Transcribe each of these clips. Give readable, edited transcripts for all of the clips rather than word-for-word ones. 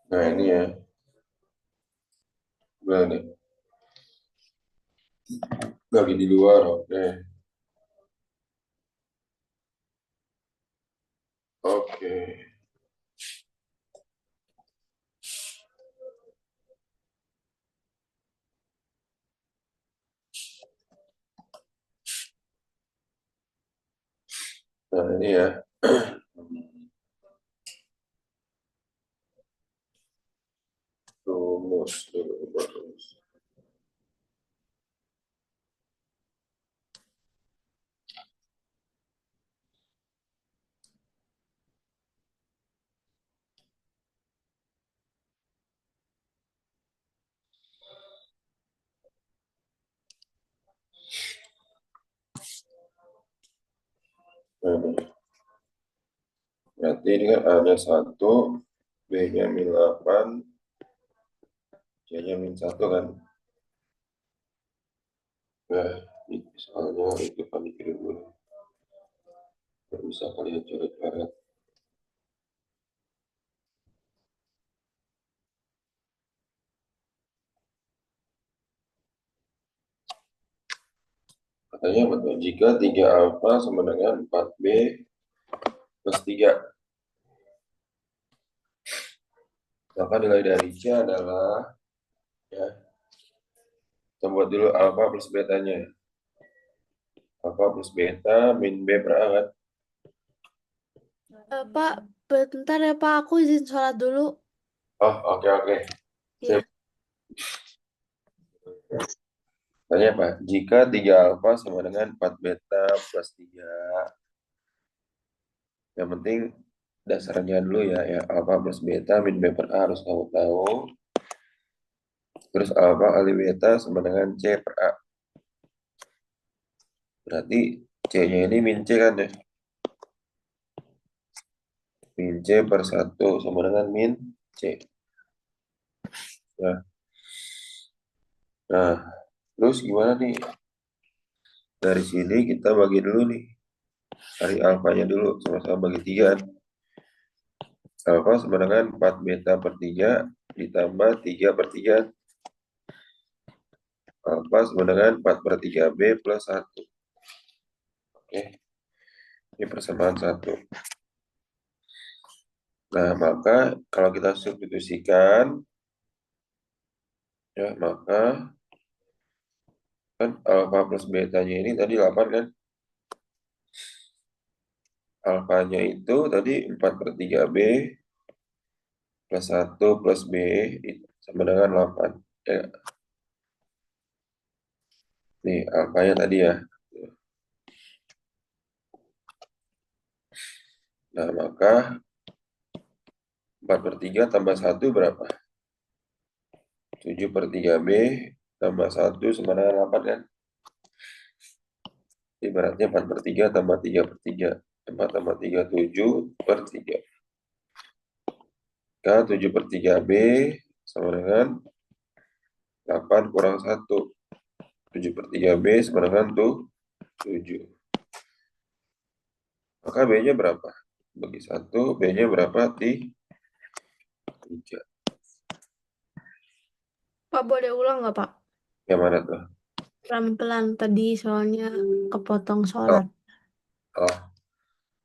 Nah, ini ya. Udah nih. Lagi di luar, oke. Oke. Nah, ini ya. Rumus dulu, rumus. Nah, ini. Berarti ini kan A-nya 1, B-nya min 8, C-nya min 1 kan. Nah, ini soalnya itu kan dikirim dulu. Nggak bisa kalian coret-coret. Katanya betul. Jika 3 alfa sama dengan 4B plus 3, maka nilai dari C adalah, ya, kita buat dulu alfa plus betanya. Alfa plus beta min B per A kan. Pak, bentar ya Pak, aku izin sholat dulu. Oh, oke, oke. Sip. Ya. Tanya apa? Jika 3 alfa sama dengan 4 beta plus 3. Yang penting dasarnya dulu ya, ya alfa plus beta min B per A harus kamu tahu. Terus alfa kali beta sama dengan C per A. Berarti C-nya ini min C kan ya? Min C per 1 sama dengan min C. Nah, nah, terus gimana nih? Dari sini kita bagi dulu nih. Cari alfanya dulu, sama-sama bagi 3. Alfa sama dengan 4 beta per 3 ditambah 3 per 3. Alfa sama dengan 4 per 3B plus 1. Oke, ini persamaan 1. Nah, maka kalau kita substitusikan, ya, maka kan alfa plus betanya ini tadi 8 kan? Alfanya itu tadi 4 per 3B plus 1 plus B sama dengan 8. Ya, nih alfanya tadi ya. Nah, maka 4 per 3 tambah 1 berapa? 7 per 3B tambah 1 sama dengan 8 kan? Ibaratnya 4 per 3 tambah 3 per 3. 4 tambah 3, 7 per 3. Maka 7 per 3B sama dengan 8 kurang 1. 7 per 3B sama dengan 7. Maka B-nya berapa? Bagi 1, B-nya berapa? 3. Pak, boleh ulang nggak Pak? Yang mana tuh? Pelan-pelan tadi soalnya kepotong Oh, sholat. oh.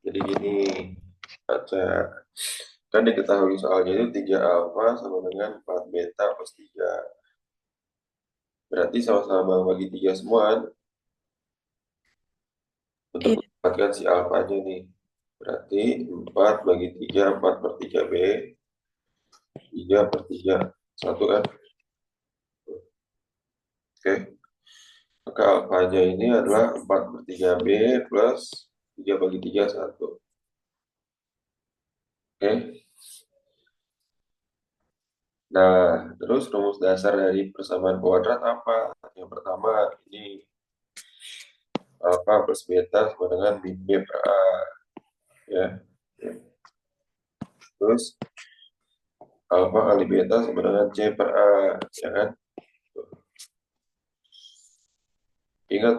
Jadi gini, baca. Kan diketahui soalnya itu 3 alfa sama dengan 4 beta plus 3. Berarti sama-sama bagi 3 semua kan? Untuk Iya. mendapatkan si alfanya nih. Berarti 4 bagi 3, 4 per 3B, 3 per 3, 1 kan? Oke. Maka alfanya ini adalah 4 per 3B plus 3 bagi 3, 1. Oke. Nah, terus rumus dasar dari persamaan kuadrat apa? Yang pertama, ini alfa plus beta sama dengan min B per A. Ya. Terus alfa kali beta sama dengan C per A. Ya kan? Ingat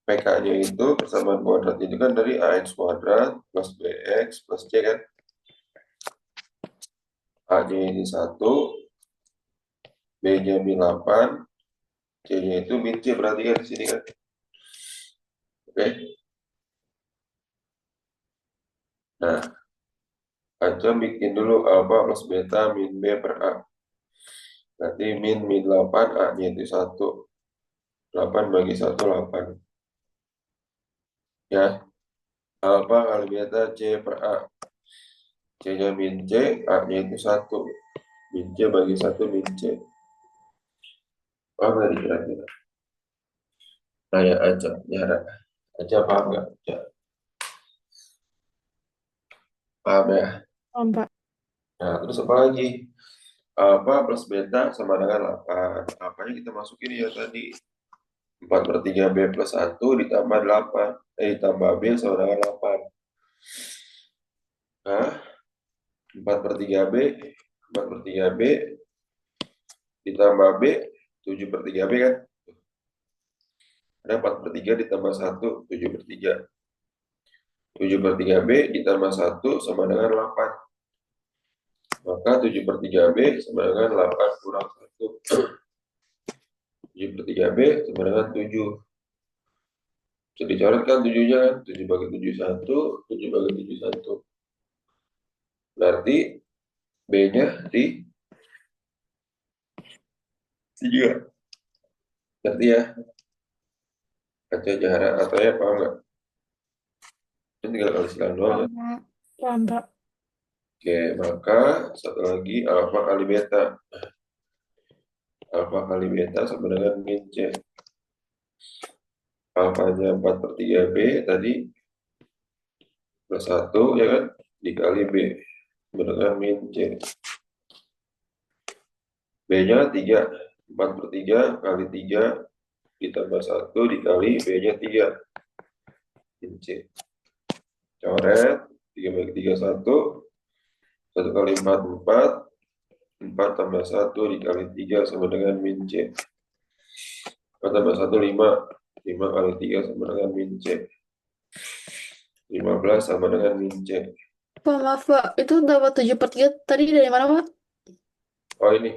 PK-nya itu persamaan kuadrat itu kan dari AX kuadrat plus BX plus C kan? A-nya ini 1, B-nya min 8, C-nya itu min C berarti kan di sini kan. Oke. Nah, Aca bikin dulu alfa plus beta min B per A. Berarti min 8, A-nya itu 1. 8 bagi 1, 8. Ya, alfa kali beta C per A. C-nya min C, A-nya itu 1. Min C bagi 1 min C. Paham nggak kira-kira? Tanya aja, Yara. Aja paham nggak? Ya, paham ya? Paham, Pak. Nah, terus apa lagi? Alfa plus beta sama dengan 8. Apanya kita masukin ya tadi? 4 per 3 B plus 1 ditambah 8. Ditambah B sama dengan 8. Nah, 4 per 3 B, 4 per 3 B ditambah B, 7 per 3 B kan? Ada 4 per 3 ditambah 1, 7 per 3. 7 per 3 B ditambah 1 sama dengan 8. Maka 7 per 3 B sama dengan 8 kurang 1. 7 per 3 B sama dengan 7. Bisa dicoret kan 7-nya kan? 7 bagi 7, 1. 7 bagi 7, 1. Berarti B-nya di 3. Berarti ya, Kaca jarak atau ya paham nggak? Ini tinggal kali silang doang ya. Paham, Pak. Oke, maka satu lagi alfa kali beta. Alfa kali beta sama dengan min C. Alfanya 4 per 3 B tadi plus 1 ya kan? Dikali B sama dengan min C. B-nya 3. 4 per 3 kali 3 ditambah 1 dikali B-nya 3. Min C. Coret. 3 bagi 3, 1. 1 kali 4, 4. 4 tambah 1 dikali 3 sama dengan min C. 4 tambah 1, 5. 5 kali 3 sama dengan min C. 15 sama dengan min C. Pak, maaf, Pak. Itu dapat 7 per 3 tadi dari mana, Pak? Oh ini.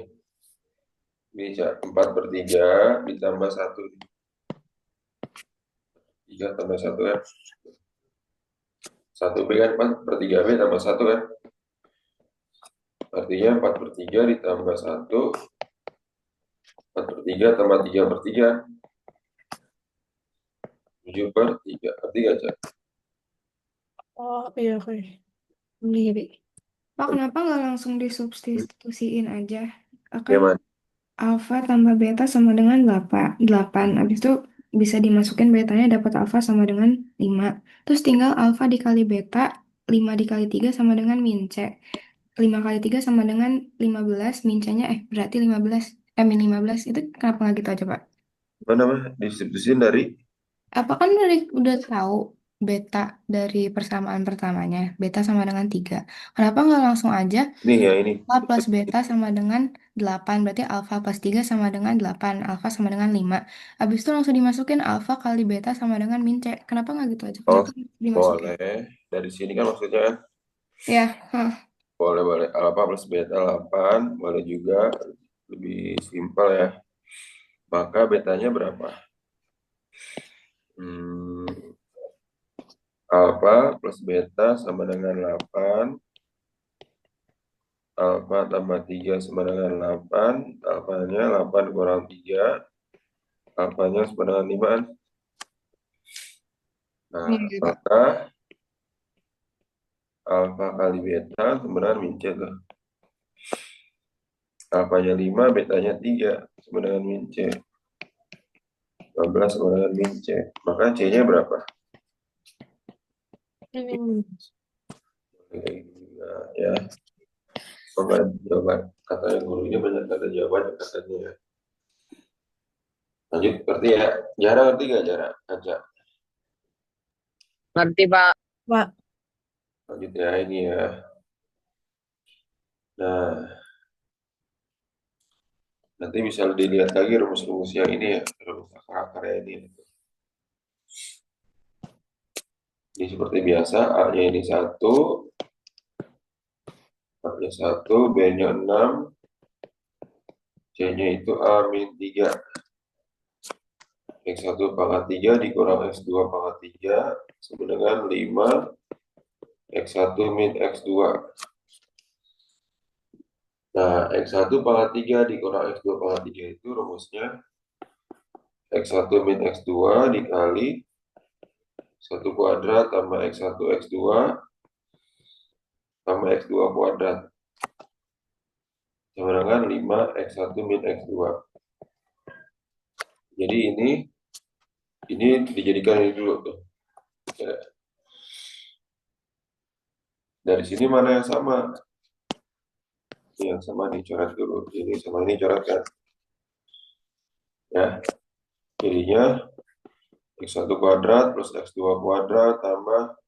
Bisa 4 per 3 ditambah 1. 3 tambah 1 kan. 1 B kan 4 per 3 B tambah 1 kan. Artinya 4 per 3 ditambah 1. 4 per 3 tambah 3 per 3. 7 per 3. Arti gak, Cak? Oh, iya, oke. Sendiri. Pak, kenapa nggak langsung disubstitusiin aja? Akan Gimana? alfa tambah beta sama dengan 8. Habis itu bisa dimasukin betanya dapat alfa sama dengan 5. Terus tinggal alfa dikali beta, 5 dikali 3 sama dengan min C. 5 kali 3 sama dengan 15, min C-nya berarti 15, min 15. Itu kenapa nggak gitu aja, Pak? Mana mah? Disubstitusin dari? Apa kan udah tahu beta dari persamaan pertamanya, beta sama dengan 3. Kenapa nggak langsung aja Nih ya ini. alfa plus beta sama dengan 8, berarti alfa plus 3 sama dengan 8, alfa sama dengan 5. Habis itu langsung dimasukin alfa kali beta sama dengan min C. Kenapa nggak gitu aja? Oh, Kenapa dimasukin? boleh. Dari sini kan maksudnya kan? Ya, Boleh. Alpha plus beta 8. Boleh juga. Lebih simpel ya. Maka betanya berapa? Alpha plus beta sama dengan 8. Alpha tambah 3 sama dengan 8. Alfanya 8 kurang 3. Alfanya sama dengan 5. Nah, iya, Pak. maka alfa kali beta sama dengan min C tuh. Alfanya 5, betanya 3 sama dengan min C. 12 sama dengan min C. Maka C-nya berapa? Nah, ya. Coba katanya gurunya banyak kata jawaban katanya ya. Lanjut, ngerti ya? Jarang ngerti gak jarak? Aja. Ngerti, Pak. Pak. Lanjut ya ini ya. Nah, nanti bisa dilihat lagi rumus-rumus yang ini ya, rumus akar-akarnya ini. Ini seperti biasa, A-nya ini 1, 4 A-nya 1, B-nya 6, C-nya itu A-3. X1 pangkat 3 dikurang X2 pangkat 3 sama dengan 5 X1 min X2. Nah, X1 pangkat 3 dikurang X2 pangkat 3 itu rumusnya X1 min X2 dikali 1 kuadrat tambah X1 X2 tambah X2 kuadrat sama dengan 5 X1 min X2. Jadi ini dijadikan ini dulu tuh. Ya. Dari sini mana yang sama? Ini yang sama dicoret dulu. Ini sama ini coretkan. Ya, jadinya X1 kuadrat plus X2 kuadrat tambah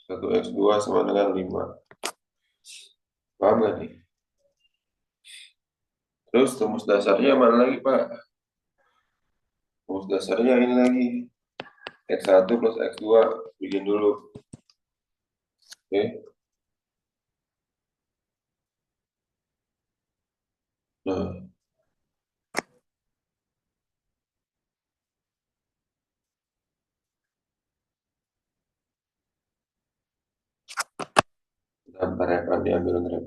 1X2 sama dengan 5. Paham gak nih? Terus rumus dasarnya mana lagi, Pak? Rumus dasarnya ini lagi. X1 plus X2 bikin dulu. Oke. Nah, bentar ya, kan diambil rem.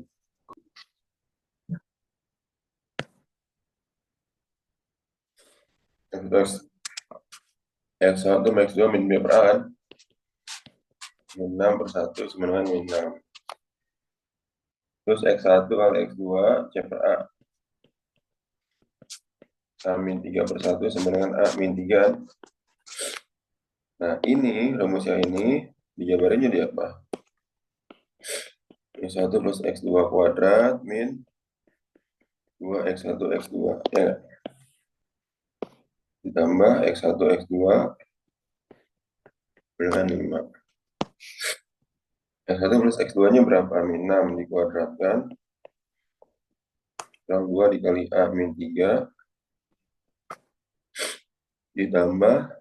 Terus X1 min X2 min B per A kan? Min 6 per 1 sama dengan min 6. Terus X1 kali X2 C per A. A min 3 per 1 sama dengan A min 3. Nah, ini rumusnya ini dijabarin jadi apa? X1 plus X2 kuadrat min 2X1 X2. Ya nggak? Ditambah X1 X2 dengan 5. X1 plus X2-nya berapa? Min 6 dikuadratkan. Kurang 2 dikali A min 3. Ditambah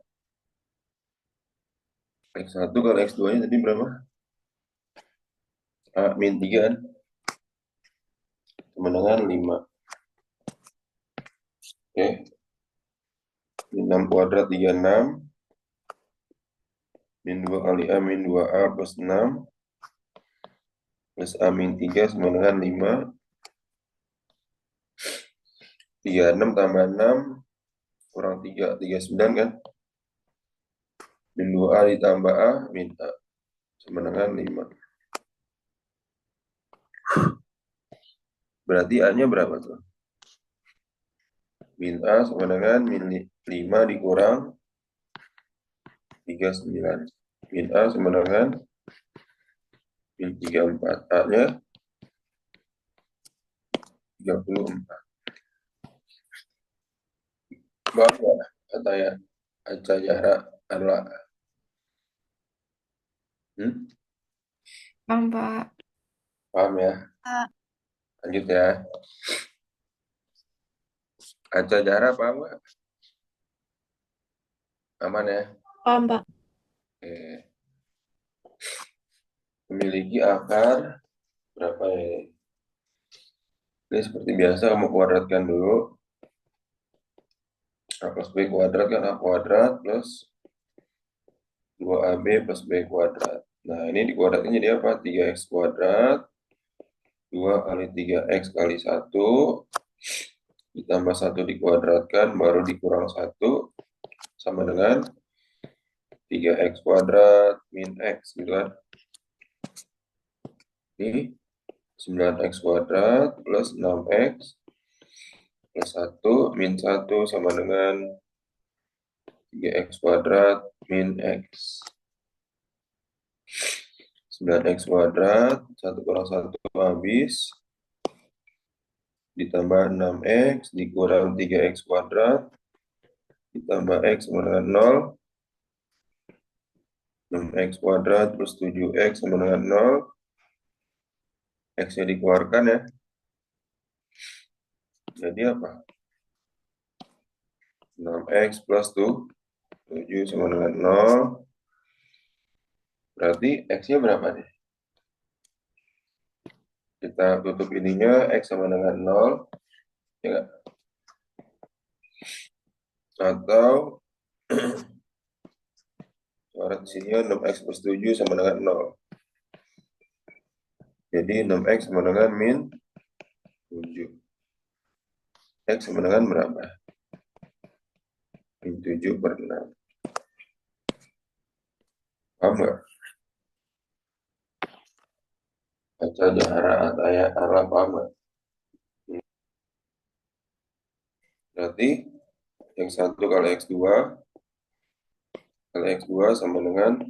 X1 kali X2-nya tadi berapa? A min 3 kan? Sama dengan 5. Oke. Min 6 kuadrat 36. Min 2 kali A min 2A plus 6. Plus A min 3 sama dengan 5. 36 tambah 6 kurang 3, 39 kan? Min 2A ditambah A min A sama dengan 5. Berarti A-nya berapa tuh? Min A sama dengan min 5 dikurang 39. Min A sama dengan min 34. A-nya 34. Bapak kata ya, Aca jarak adalah Paham, Pak. paham ya? Lanjut ya. Aca jarak paham nggak? Aman ya? Paham, Pak. Oke. Memiliki akar berapa ya? Ini seperti biasa kamu kuadratkan dulu. A plus B kuadrat kan A kuadrat plus 2AB plus B kuadrat. Nah, ini dikuadratkan jadi apa? 3X kuadrat 2 kali 3X kali 1 ditambah 1 dikuadratkan baru dikurang 1 sama dengan 3X kuadrat min X gitu kan. Ini 9X kuadrat plus 6X plus 1 min 1 sama dengan 3X kuadrat min X. 9X kuadrat 1 kurang 1 habis ditambah 6X dikurang 3X kuadrat ditambah X sama dengan 0. 6X kuadrat plus 7X sama dengan 0. X-nya dikeluarkan ya. Jadi apa? 6X plus 7 sama dengan 0. Berarti X-nya berapa nih? Kita tutup ininya, X sama dengan 0. Ya nggak? Atau coret sini 6X plus 7 sama dengan 0. Jadi 6X sama dengan min 7. X sama dengan berapa? Min 7 per 6. Paham nggak? Baca jahara ataya arah, paham nggak? Berarti yang 1 kali X2 kali X2 sama dengan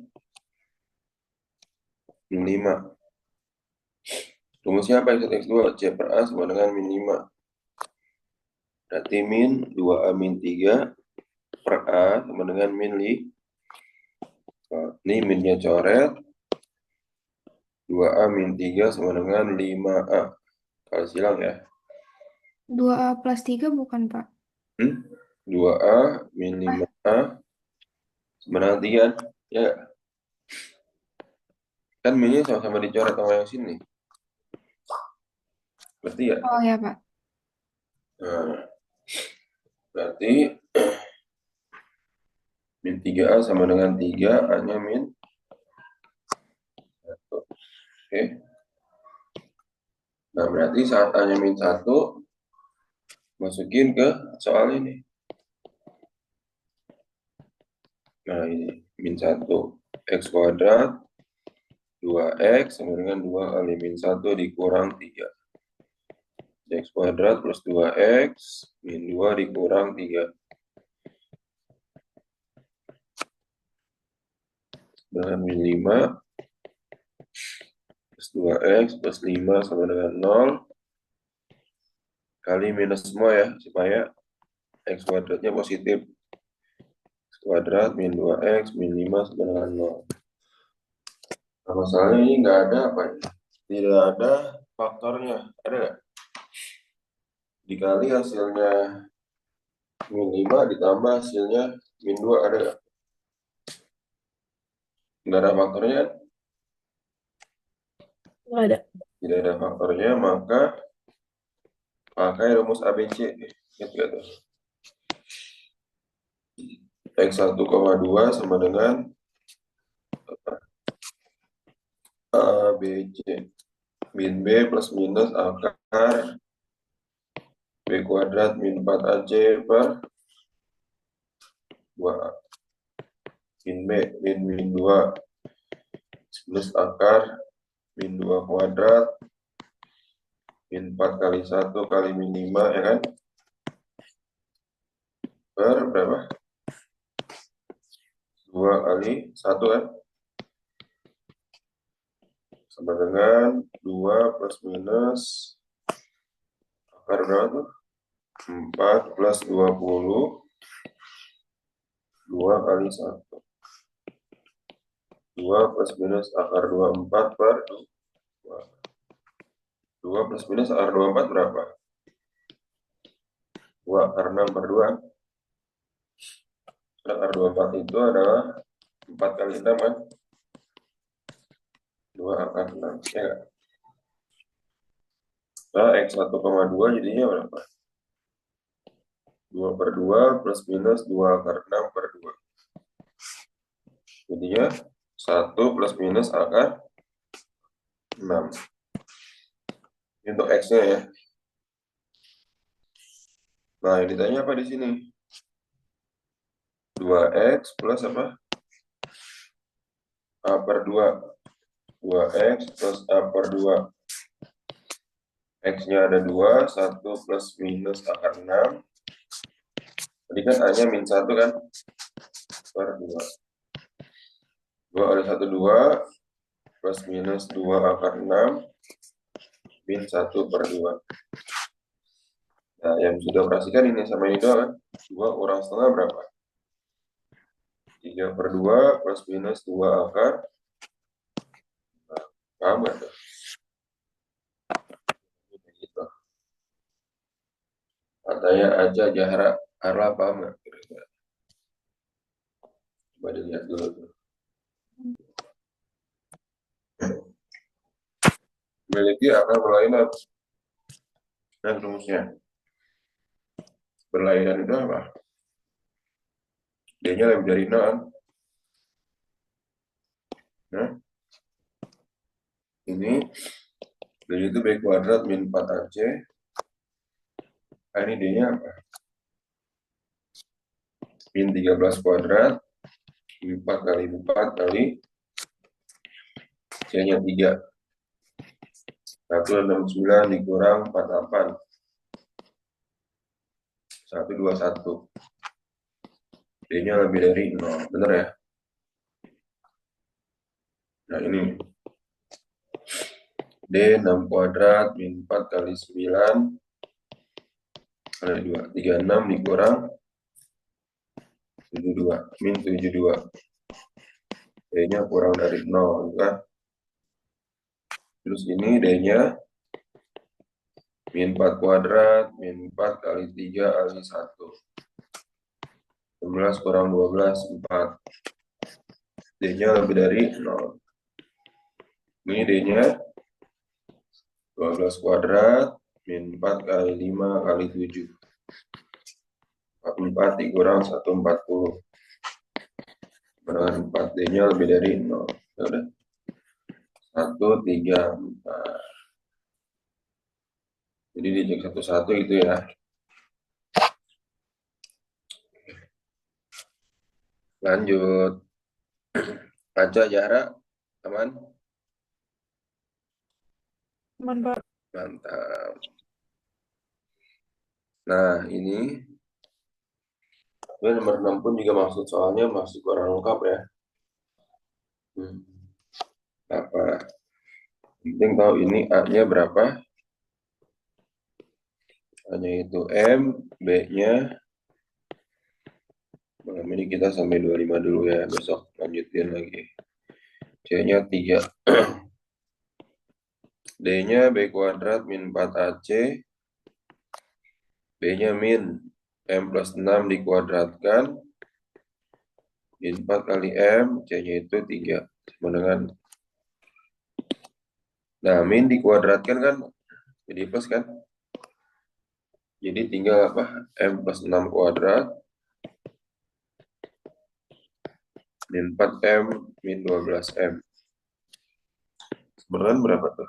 min 5. Rumusnya apa X1 X2? C per A sama dengan min 5. Berarti min 2A min 3 per A sama dengan min 5. Ini minnya coret. 2A min 3 sama dengan 5A. Kalau silang ya. 2A plus 3 bukan, Pak? 2A min 5A sama dengan 3. Ya nggak? Kan minnya sama-sama dicoret sama yang sini. Berarti ya? Oh ya, Pak. Nah, berarti min 3A sama dengan 3, A-nya min 1. Oke. Nah, berarti saat A-nya min 1, masukin ke soal ini. Nah, ini min 1. X kuadrat 2X sama dengan 2 kali min 1 dikurang 3. X kuadrat plus 2X min 2 dikurang 3. Dengan min 5 plus 2X plus 5 sama dengan 0. Kali minus semua ya, supaya X kuadratnya positif. X kuadrat min 2X min 5 sama dengan 0. Nah, masalahnya ini nggak ada apa ya? Tidak ada faktornya. Ada nggak? Dikali hasilnya min 5 ditambah hasilnya min 2, ada nggak? Nggak ada faktornya? Nggak ada. Tidak ada faktornya, maka pakai rumus ABC. Gitu. X1,2 sama dengan ABC. Min B plus minus akar B kuadrat min 4AC per 2A. Min B, min 2 plus akar min 2 kuadrat min 4 kali 1 kali min 5, ya kan? Per berapa? 2 kali 1 kan? Sama dengan 2 plus minus akar berapa tuh? 4 plus 20. 2 kali 1. 2 plus minus akar 24 per 2. 2 plus minus akar 24 berapa? 2 akar 6 per 2. Akar 24 itu adalah 4 kali 6 kan? 2 akar 6. Ya. Nah, X1,2 jadinya berapa? 2 per 2 plus minus 2 akar 6 per 2. Jadinya 1 plus minus akar 6. Ini untuk X-nya ya. Nah, yang ditanya apa di sini? 2X plus apa? A per 2. 2X plus A per 2. X-nya ada 2, 1 plus minus akar 6. Tadi kan A-nya min 1 kan? Per 2. 2 kali 1, 2. Plus minus 2 akar 6. Min 1 per 2. Nah, yang sudah operasikan ini sama ini doang kan? 2 kurang setengah berapa? 3 per 2 plus minus 2 akar. Nah, paham nggak tuh? Gitu. Katanya aja jahara arah, paham nggak? Coba dilihat dulu tuh. memiliki akar berlainan. Nah, rumusnya. Berlainan itu apa? D-nya lebih dari 0. Nah, ini dari itu B kuadrat min 4AC. Nah, ini D-nya apa? Min 13 kuadrat. 4 kali 4 kali C-nya 3. 169 dikurang 48. 121. D-nya lebih dari 0. Benar ya? Nah, ini D 6 kuadrat min 4 kali 9 kali 2. 36 dikurang 72. Min 72. D-nya kurang dari 0. Kan? Terus ini D-nya min 4 kuadrat min 4 kali 3 kali 1. 11 kurang 12, 4. D-nya lebih dari 0. Ini D-nya 12 kuadrat min 4 kali 5 kali 7. 44 dikurang 140. Dengan 4 D-nya lebih dari 0. Ya udah. 1, 3, 4. Jadi dicek satu-satu itu ya. Lanjut. Baca jarak. Aman? Mantap. Mantap. Nah, ini nomor 6 pun juga maksud soalnya masih kurang lengkap ya. Apa? Penting tahu ini A-nya berapa. A-nya itu M, B-nya. Malam ini kita sampai 25 dulu ya. Besok lanjutin lagi. C-nya 3. D-nya B kuadrat min 4AC. B-nya min M plus 6 dikuadratkan. Min 4 kali M, C-nya itu 3. Sama dengan. Nah, min dikuadratkan kan jadi plus kan. Jadi tinggal apa? M plus 6 kuadrat. Min 4M, min 12M. Sebenarnya berapa tuh?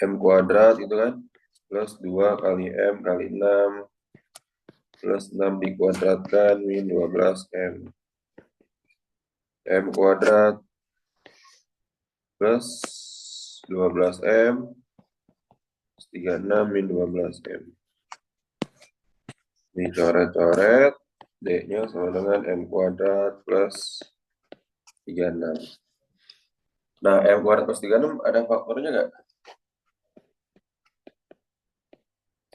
M kuadrat itu kan. Plus 2 kali M kali 6. Plus 6 dikuadratkan, min 12M. M kuadrat. Plus 12M. 36 min 12M. Ini coret-coret. D-nya sama dengan M kuadrat plus 36. Nah, M kuadrat plus 36 ada faktornya nggak?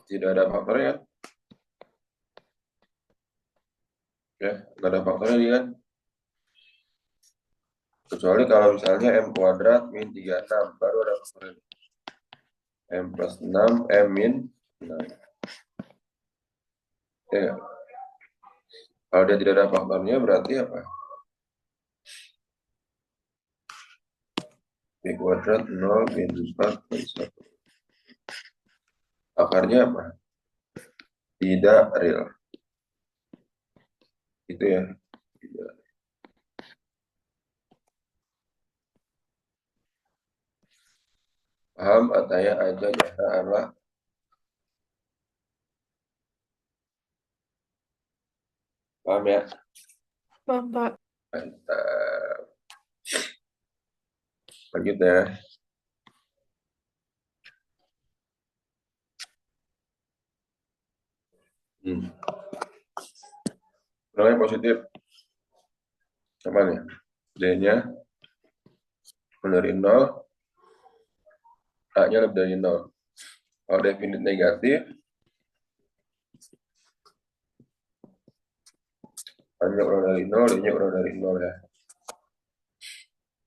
Tidak ada faktornya kan? Ya, nggak ada faktornya dia kan? Kecuali kalau misalnya M kuadrat min 36, baru ada faktornya. M plus 6, M min 6. Ya, kalau dia tidak ada faktornya berarti apa? B kuadrat 0 min 4 kali 1. Akarnya apa? Tidak real. Itu ya. Tidak. Paham ataya aja jahra Allah. Paham ya? Paham, Pak. Mantap. Lanjut ya. Nilai positif. Apa nih? D-nya dari 0. A-nya lebih dari 0. Kalau definit negatif, A-nya kurang dari 0, D-nya kurang dari 0 ya.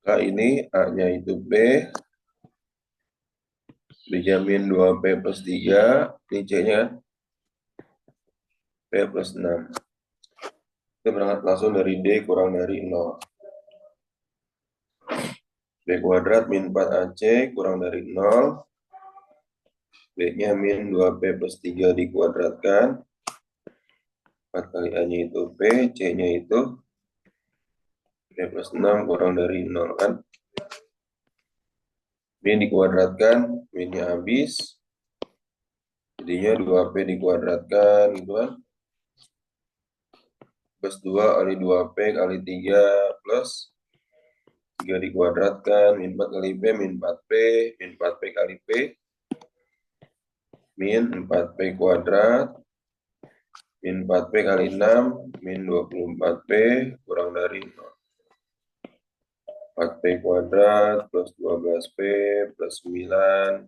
Nah, ini A-nya itu B. B-nya min 2P plus 3. Ini C-nya P plus 6. Kita berangkat langsung dari D kurang dari 0. B kuadrat min 4AC kurang dari 0. B-nya min 2P plus 3 dikuadratkan. 4 kali A-nya itu P, C-nya itu P plus 6 kurang dari 0 kan. Min dikuadratkan, minnya habis. Jadinya 2P dikuadratkan gitu kan. Plus 2 kali 2P kali 3 plus 3 dikuadratkan, min 4 kali P, min 4P, min 4P kali P, min 4P kuadrat, min 4P kali 6, min 24P kurang dari 0. 4P kuadrat plus 12P plus 9,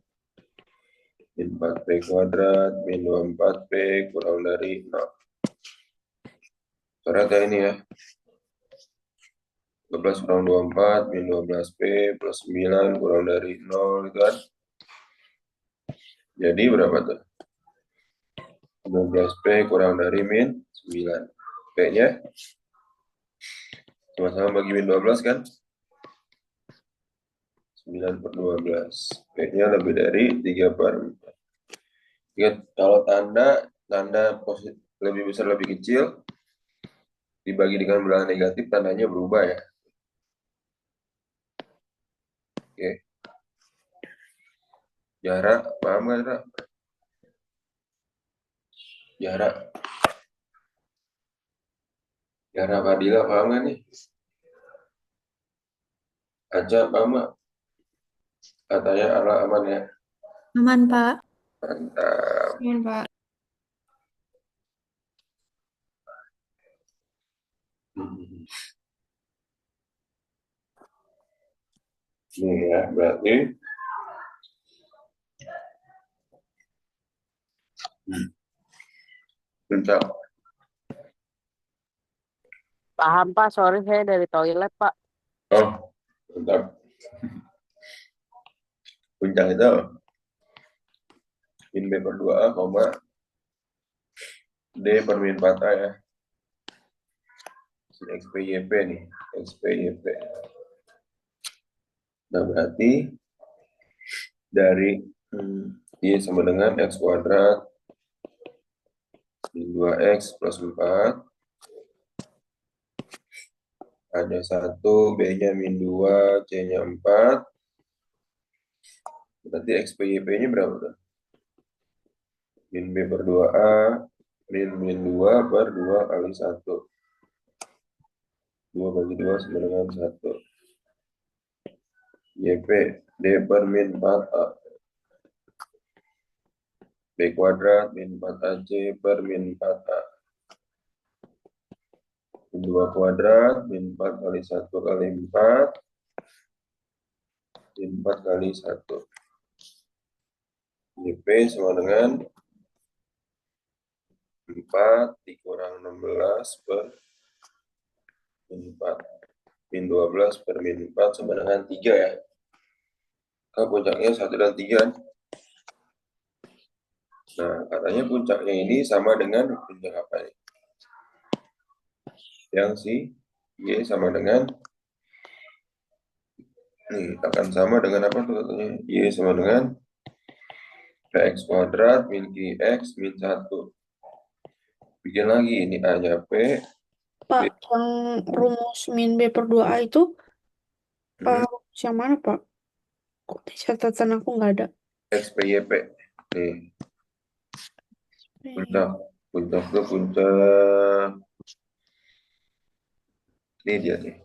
min 4P kuadrat, min 24P kurang dari 0. Coret ya ini ya. 12 kurang 24, min 12P plus 9 kurang dari 0 gitu kan. Jadi berapa tuh? 12P kurang dari min 9. P-nya sama-sama bagi min 12 kan? 9 per 12. P-nya lebih dari 3 per 4. Ingat, kalau tanda positif lebih besar lebih kecil, dibagi dengan bilangan negatif, tandanya berubah ya. Oke. Jarak, paham nggak, Ra? Jarak. Jarak Fadila, paham nggak nih? Aja, paham nggak? Katanya Allah aman ya. Aman, Pak. Mantap. Iya, Pak. Ini ya, berarti puncak. Paham, Pak. Sorry, saya dari toilet, Pak. Oh, mantap. Puncak itu min B per 2A, D per min 4A ya. XPYP nih, XPYP. Nah, berarti dari Y sama dengan X kuadrat min 2X plus 4 ada 1, B-nya min 2, C-nya 4. Berarti XPYP-nya berapa tuh? Min B per 2A min 2 per 2 kali 1. 2 bagi 2 sama dengan 1. YP D per min 4A. B kuadrat min 4AC per min 4A. Min 2 kuadrat min 4 kali 1 kali 4 min 4 kali 1. YP sama dengan 4 dikurang 16 per min 4. Min 12 per min 4 sama dengan 3 ya. Nah, puncaknya 1 dan 3. Nah, katanya puncaknya ini sama dengan puncak apa ini? Yang si Y sama dengan nih, akan sama dengan apa tuh katanya? Y sama dengan Px kuadrat min Qx min 1. Bikin lagi, ini A-nya P. Pak, yang rumus min B per 2A itu, rumus yang mana, Pak? Kok di catatan aku nggak ada? XPYP. Nih, puncak. Puncak tuh puncak. Ini dia nih.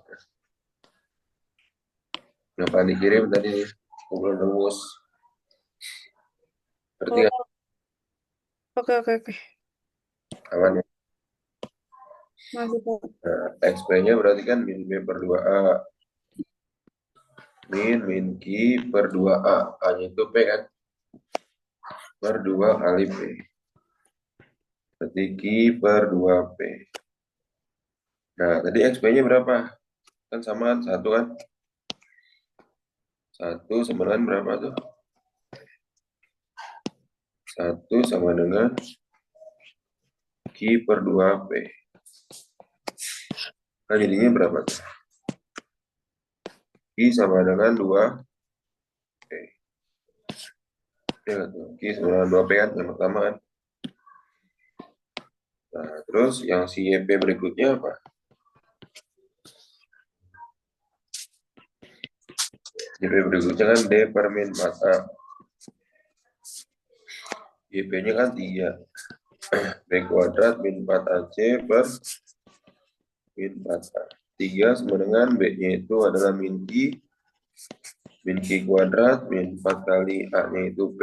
Kenapa dikirim tadi kumpulan rumus? Berarti kan Oke. aman ya. Masih, Pak. Nah, XP-nya berarti kan min B per 2A. Min Q per 2A. A-nya itu P kan? Per 2 kali P. Berarti Q per 2P. Nah, tadi XP-nya berapa? Kan sama 1 kan? 1 sama dengan berapa tuh? 1 sama dengan Q per 2P. Nah, jadinya berapa tuh? Q sama dengan 2P. Ya, Q sama dengan 2P kan, yang pertama kan. Nah, terus yang si YP berikutnya apa? YP berikutnya kan D per min 4A. YP-nya kan 3. B kuadrat min 4AC per min 4A. 3 sama dengan B-nya itu adalah min Q. Min Q kuadrat min 4 kali A-nya itu P.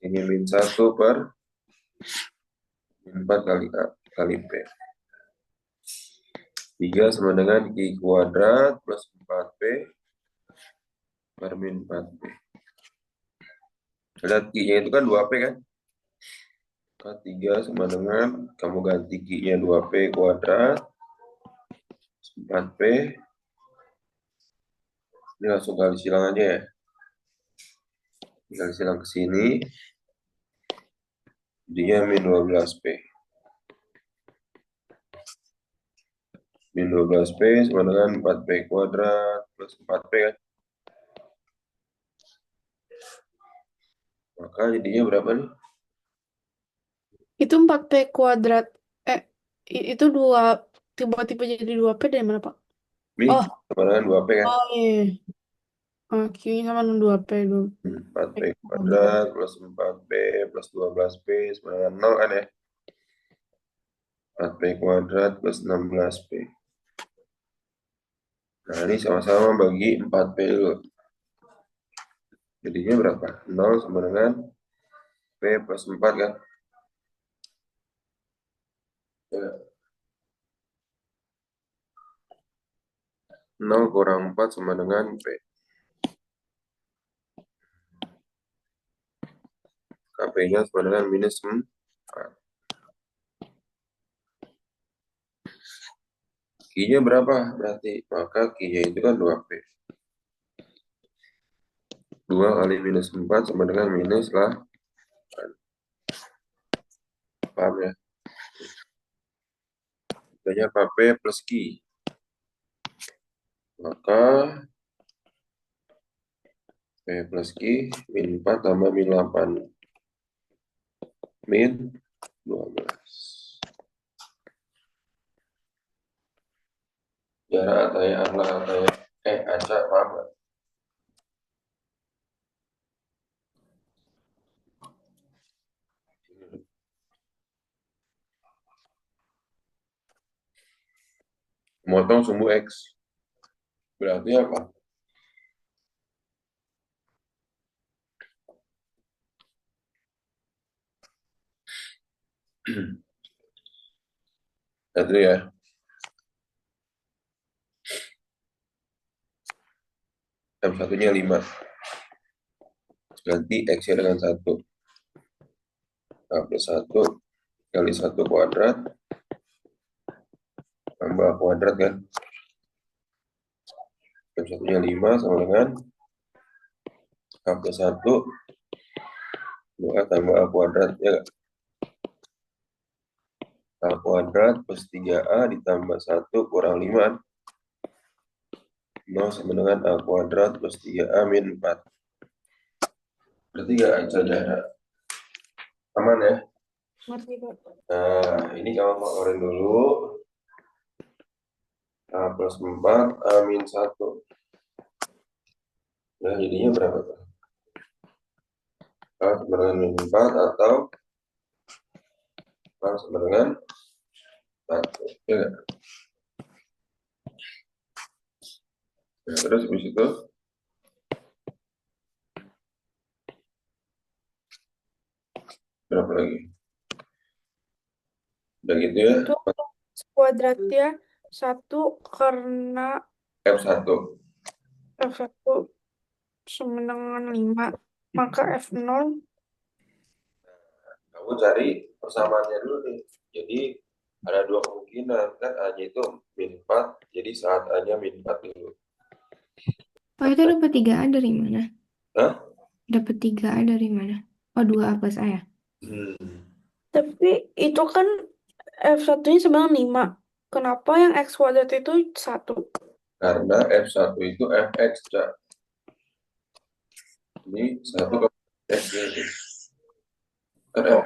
Ini min 1 per min 4 kali A kali P. 3 sama dengan Q kuadrat plus 4P per min 4P. Lihat Q-nya itu kan 2P kan? 3 sama dengan, kamu ganti Q-nya 2P kuadrat 4P. Ini langsung kali silang aja ya. Kali silang ke sini. Jadinya min 12P. Min 12P sama dengan 4P kuadrat plus 4P kan. Maka jadinya berapa nih? Itu 4P kuadrat. Itu tiba-tiba jadi 2P dari mana, Pak? Min Oh, sama dengan 2P kan. oh iya. Q-nya sama dengan 2P dulu. 4P kuadrat plus 4P plus 12P sama dengan 0 kan ya. 4P kuadrat plus 16P. Nah, ini sama-sama bagi 4P dulu. Jadinya berapa? 0 sama dengan P plus 4 kan? Ya. 0 kurang 4 sama dengan P. KP-nya sama dengan minus 4. Q-nya berapa berarti? Maka Q-nya itu kan 2P. 2 kali minus 4 sama dengan minus lah. Paham ya? Jadinya P plus Q. Maka P plus Q min 4 tambah min 8. Min 12. Jarak ataya adalah ataya. Acak, paham nggak? Memotong sumbu X. Berarti apa? Satu ya. M1-nya 5. Ganti X-nya dengan 1. A plus 1 kali 1 kuadrat. Tambah kuadrat kan. M1-nya 5 sama dengan A plus 1. 2 tambah A kuadrat. Ya, A kuadrat plus 3A ditambah 1 kurang 5. 0 sama dengan A kuadrat plus 3A min 4. Berarti nggak ada jarak. Aman ya? Ngerti, Pak. Nah, ini kamu keluarin dulu. A plus 4, A min 1. Nah, jadinya berapa tuh? A sama dengan min 4 atau A sama dengan 1. Ya nggak? Nah, terus habis itu berapa lagi? Udah gitu ya, Itu kuadratnya 1 karena F1. F1 sama dengan 5. Maka F0 Kamu cari persamaannya dulu nih. Jadi ada dua kemungkinan kan, A-nya itu min 4, jadi saat A-nya min 4 dulu. Oh, itu dapat 3A dari mana? Hah? Dapat 3A dari mana? Oh, 2A plus A ya? Tapi itu kan F1-nya sama dengan 5. Kenapa yang X kuadrat itu 1? Karena F1 itu Fx, Cak. Ini 1 X ini. Kan F.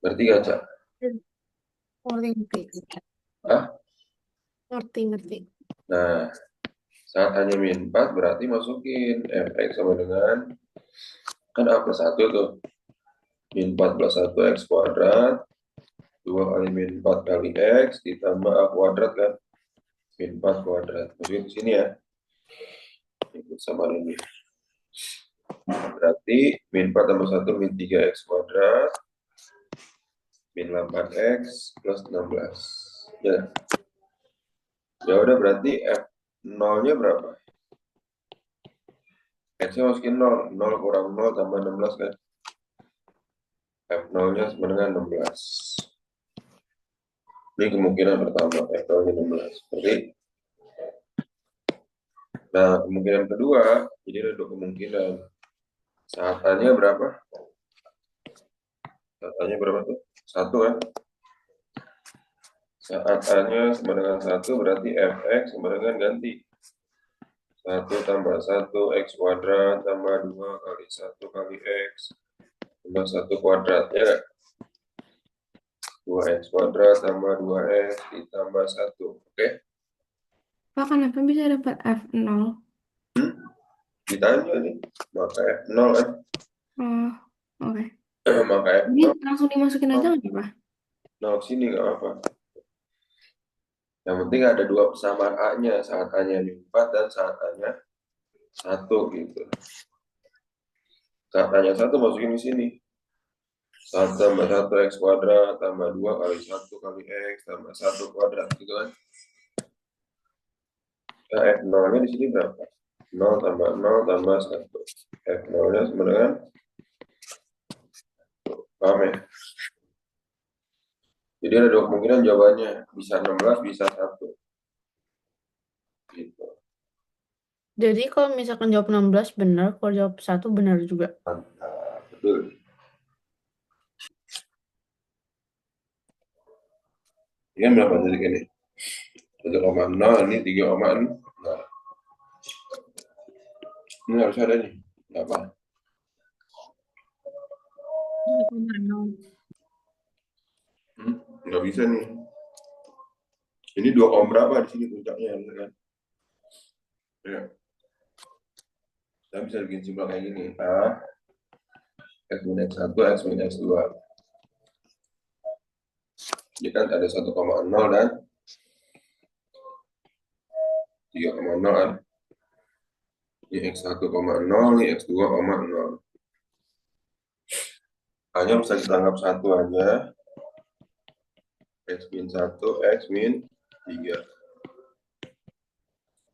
Berarti gak, Cak? Ngerti. Hah? Ngerti. Nah, saat hanya min 4 berarti masukin Fx sama dengan, kan A plus 1 tuh. Min 4 plus 1 X kuadrat. 2 kali min 4 kali X ditambah A kuadrat kan. Min 4 kuadrat. Masukin ke sini ya. Ikut sama ini. Berarti min 4 tambah 1 min 3X kuadrat. Min 8X plus 16. Ya. Ya udah berarti F0-nya berapa? X-nya masukin 0. 0 kurang 0 tambah 16 kan. F0-nya sama dengan 16. Ini kemungkinan pertama, F0-nya 16. Berarti, nah kemungkinan kedua, jadi ada 2 kemungkinan. Saat A-nya berapa? Saat A-nya berapa tuh? 1 kan? Saat A-nya sama dengan 1 berarti Fx sama dengan ganti. 1 tambah 1 X kuadrat tambah 2 kali 1 kali X tambah 1 kuadrat, ya kan? 2X kuadrat tambah 2X ditambah 1, oke? Pak, kenapa bisa dapat F0? Ditanya nih, maka F0 kan? Oh, oke. Maka Jadi F0, langsung dimasukin aja nggak apa? 0 sini nggak apa. Yang penting ada 2 persamaan A-nya, saat A-nya 4 dan saat A-nya 1 gitu. Saat A-nya 1 masukin di sini. 1 tambah 1 X kuadrat tambah 2 kali 1 kali X tambah 1 kuadrat gitu kan. Nah, F0-nya di sini berapa? 0 tambah 0 tambah 1. F0-nya sama dengan, paham ya? Jadi ada 2 kemungkinan jawabannya. Bisa 16, bisa 1. Gitu. Jadi kalau misalkan jawab 16 benar, kalau jawab 1 benar juga. Mantap, betul. Ini kan berapa detik ini? 1,0, ini 3,6. Nah, ini harus ada nih. Berapa? 2,0. Nggak bisa nih. Ini 2 berapa di sini puncaknya, kan? Ya. Kita bisa bikin simpel kayak gini. A, X min X1, X min X2. Ini kan ada 1,0 dan 3,0 kan. Ini X1,0, ini X2,0. Hanya bisa kita anggap 1 aja. X min 1, X min 3.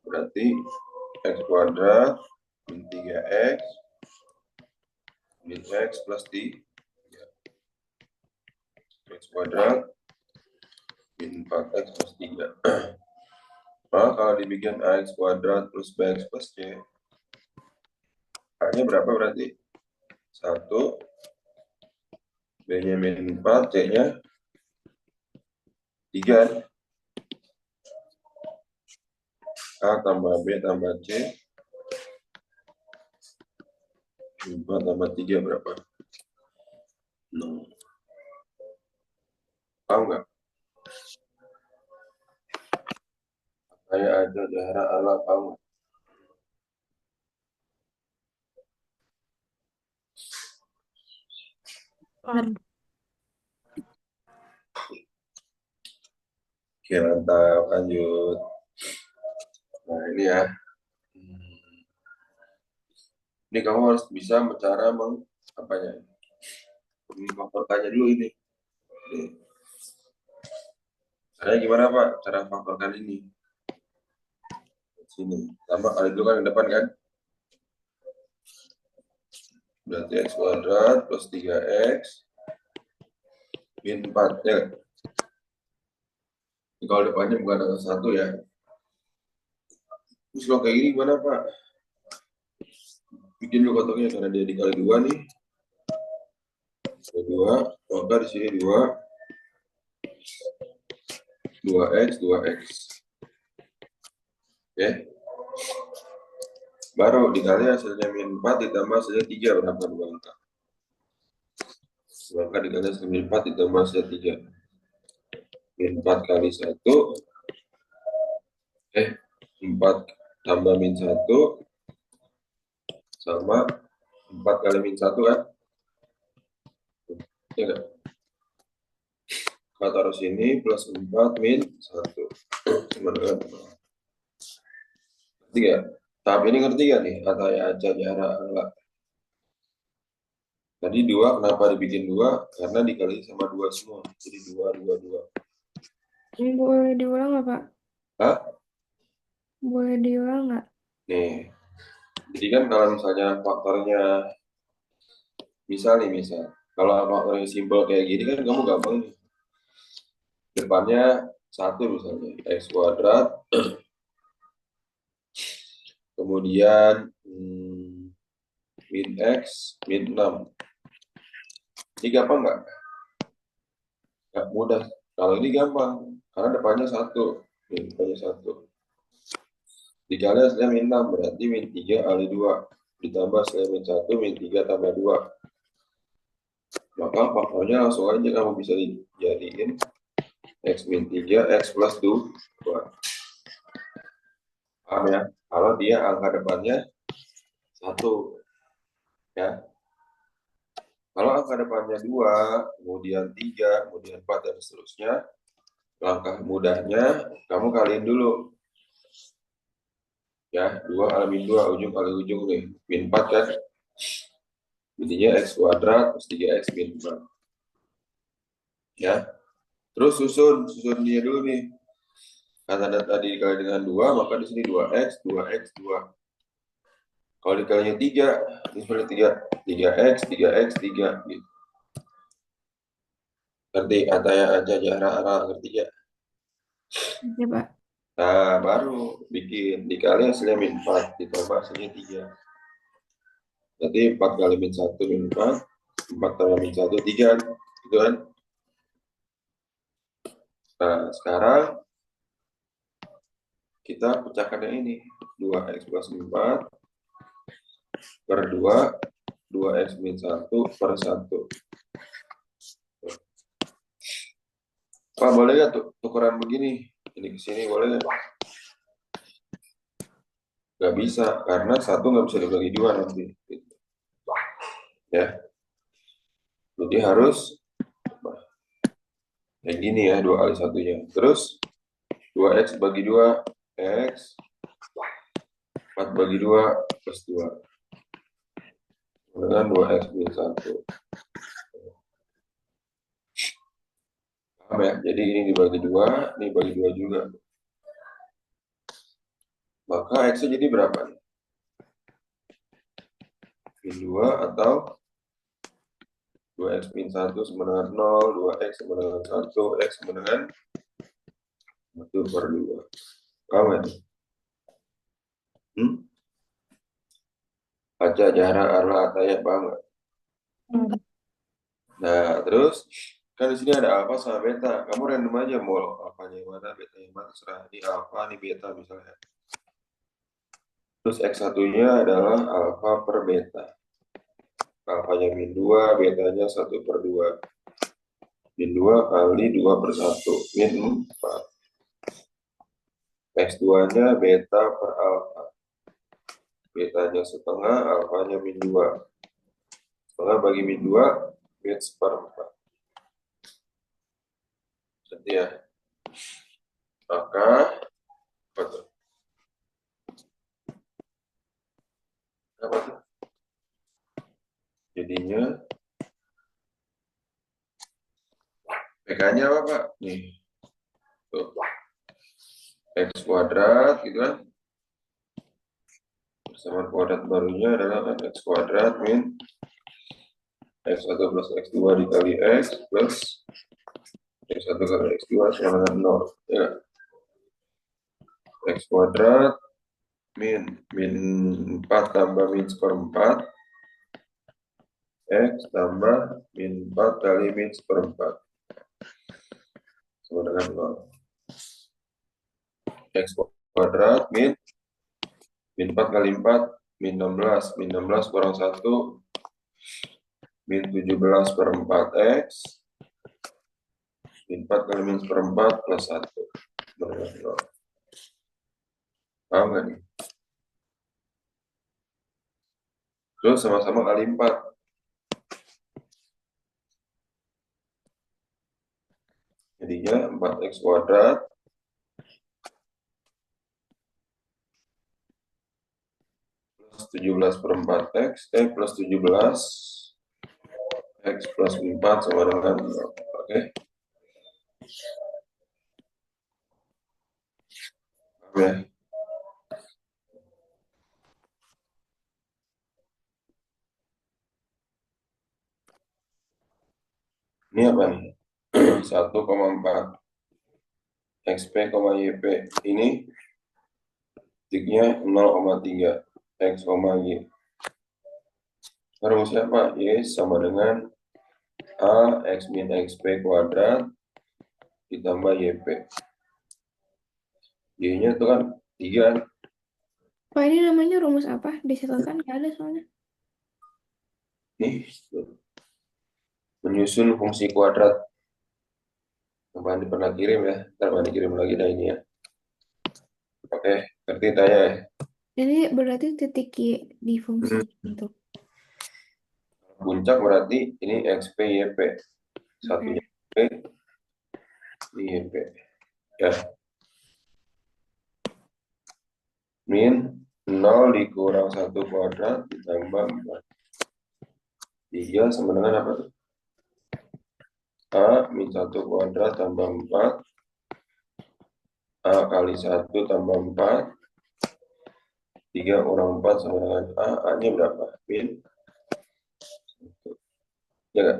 Berarti X kuadrat min 3X min X plus 3. X kuadrat min 4X plus 3. Maka kalau dibikin AX kuadrat plus BX plus C, A-nya berapa berarti? 1, B-nya min 4, C-nya 3. A tambah B tambah C, 4 tambah 3 berapa? 0. Tahu nggak? Kayak ada daerah ala tahu. Paham. Oke, mantap. Lanjut. Nah, ini ya. Ini kamu harus bisa cara apanya? Memfaktorkannya dulu ini. Caranya gimana Pak? Cara faktorkan ini. Sini. Tambah kali dulu kan ke depan kan? Berarti X kuadrat plus 3X min 4, ya kan? Ini kalau depannya bukan angka 1 ya. Terus kalau kayak gini gimana Pak? Bikin dulu kotaknya karena dia dikali 2 nih. 2, maka di sini 2. 2x, 2x. Oke. Baru dikali hasilnya min 4 ditambah hasilnya 3, berapa dua angka? Dua angka dikali hasilnya min 4 ditambah hasilnya 3. Min 4 kali 1, 4 tambah min 1 sama 4 kali min 1 kan? Ya kan? Kita taruh sini plus 4 min 1 sama dengan 0. Ngerti gak? Tahap ini ngerti gak nih? Atau ya aja jarak enggak? Tadi 2, kenapa dibikin 2? Karena dikali sama 2 semua. Jadi 2, 2, 2. Boleh diulang nggak, Pak? Hah? Boleh diulang nggak? Nih. Jadi kan kalau misalnya faktornya misal. Kalau faktornya simpel kayak gini kan kamu gampang nih. Depannya 1 misalnya, x kuadrat. Kemudian min x, min 6. Ini gampang nggak? Nggak mudah. Kalau ini gampang, karena depannya 1. Nih, depannya 1. Dikali hasilnya min 6, berarti min 3 kali 2. Ditambah hasilnya min 1, min 3 tambah 2. Maka faktornya langsung aja kamu bisa dijadiin x min 3, x plus 2. Paham ya? Kalau dia angka depannya 1. Ya. Kalau angka depannya 2, kemudian 3, kemudian 4, dan seterusnya, langkah mudahnya kamu kaliin dulu. Ya, 2 kali min 2, ujung kali ujung nih. Min 4 kan? Intinya x kuadrat plus 3x min 4. Ya. Terus susun dia dulu nih. Karena tadi dikali dengan 2, maka di sini 2x, 2x, 2. Kalau dikalinya 3, ini seperti 3x, 3x, 3. Gitu. Ngerti? Ataya aja jarak arah, ngerti ya? Oke, Pak. Nah, baru bikin. Dikali hasilnya min 4, ditambah hasilnya 3. Berarti 4 kali min 1, min 4. 4 tambah min 1, 3. Gitu kan? Nah, sekarang kita pecahkan yang ini. 2x plus 4 per 2, 2x min 1 per 1. Pak, boleh nggak tukeran begini? Ini ke sini boleh nggak? Nggak bisa, karena 1 nggak bisa dibagi 2 nanti. Ya. Jadi harus kayak gini ya, 2 kali 1-nya. Terus 2x bagi 2, x. 4 bagi 2 plus 2. Dengan 2x min 1. Paham ya? Jadi ini dibagi 2, ini bagi 2 juga. Maka x-nya jadi berapa nih? Min 2 atau 2x min 1 sama dengan 0, 2x sama dengan 1, x sama dengan 1 per 2. Paham ya? Baca jarak arah ataya, paham nggak? Nah, terus kan di sini ada alfa sama beta. Kamu random aja mau alfanya yang mana, beta yang mana, terserah. Ini alfa, ini beta misalnya. Terus x1-nya adalah alfa per beta. Alfanya min 2, betanya 1 per 2. Min 2 kali 2 per 1, min 4. X2-nya beta per alfa. Betanya setengah, alfanya min 2. Setengah bagi min 2, min seperempat. Jadi ya. Maka, apa tuh? Apa tuh? Jadinya, PK-nya apa, Pak? Nih. Tuh. X kuadrat, gitu kan? Persamaan kuadrat barunya adalah x kuadrat min x1 plus x2 dikali x plus x1 kali x2 sama dengan 0. Ya. X kuadrat min 4 tambah min seperempat x tambah min 4 kali min seperempat sama dengan 0. X kuadrat min 4 kali 4 min 16. Min 16 kurang 1 min 17 per 4X min 4 kali min seperempat plus 1 berdasarkan 0. Paham nggak nih? Terus sama-sama kali 4. Jadinya 4X kuadrat plus 17 per 4X plus 17 X plus 4 sama dengan 0. Oke. Paham ya? Ini apa nih? 1,4 XP, YP. Ini titiknya 0,3 X, Y. Rumusnya apa? Y sama dengan A X min XP kuadrat ditambah YP. Y-nya itu kan 3. Pak, ini namanya rumus apa? Dicatatkan nggak ada soalnya. Nih, menyusun fungsi kuadrat. Bang pernah kirim ya, ntar Bang kirim lagi dah ini ya. Oke, ngerti tanya ya. Jadi berarti titik Y di fungsi itu. Puncak berarti ini XP YP. Satunya XP, ini YP. Ya. Min 0 dikurang 1 kuadrat ditambah 4. 3 sama dengan apa tuh? A min 1 kuadrat tambah 4. A kali 1 tambah 4. 3 kurang 4 sama dengan A. A-nya berapa? Min 1. Ya kan?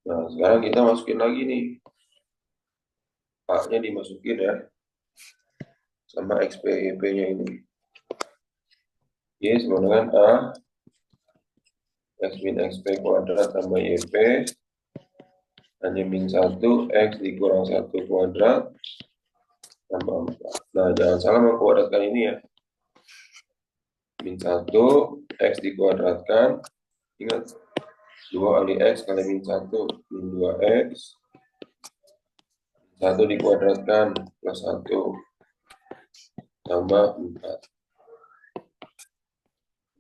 Nah, sekarang kita masukin lagi nih. A-nya dimasukin ya. Sama XP, YP-nya ini. Y sama dengan A X min XP kuadrat tambah YP hanya min 1 X dikurang 1 kuadrat tambah 4. Nah, jangan salah mengkuadratkan ini ya. Min 1 X dikuadratkan. Ingat, 2 kali X kali min 1 min 2X. 1 dikuadratkan plus 1 tambah 4.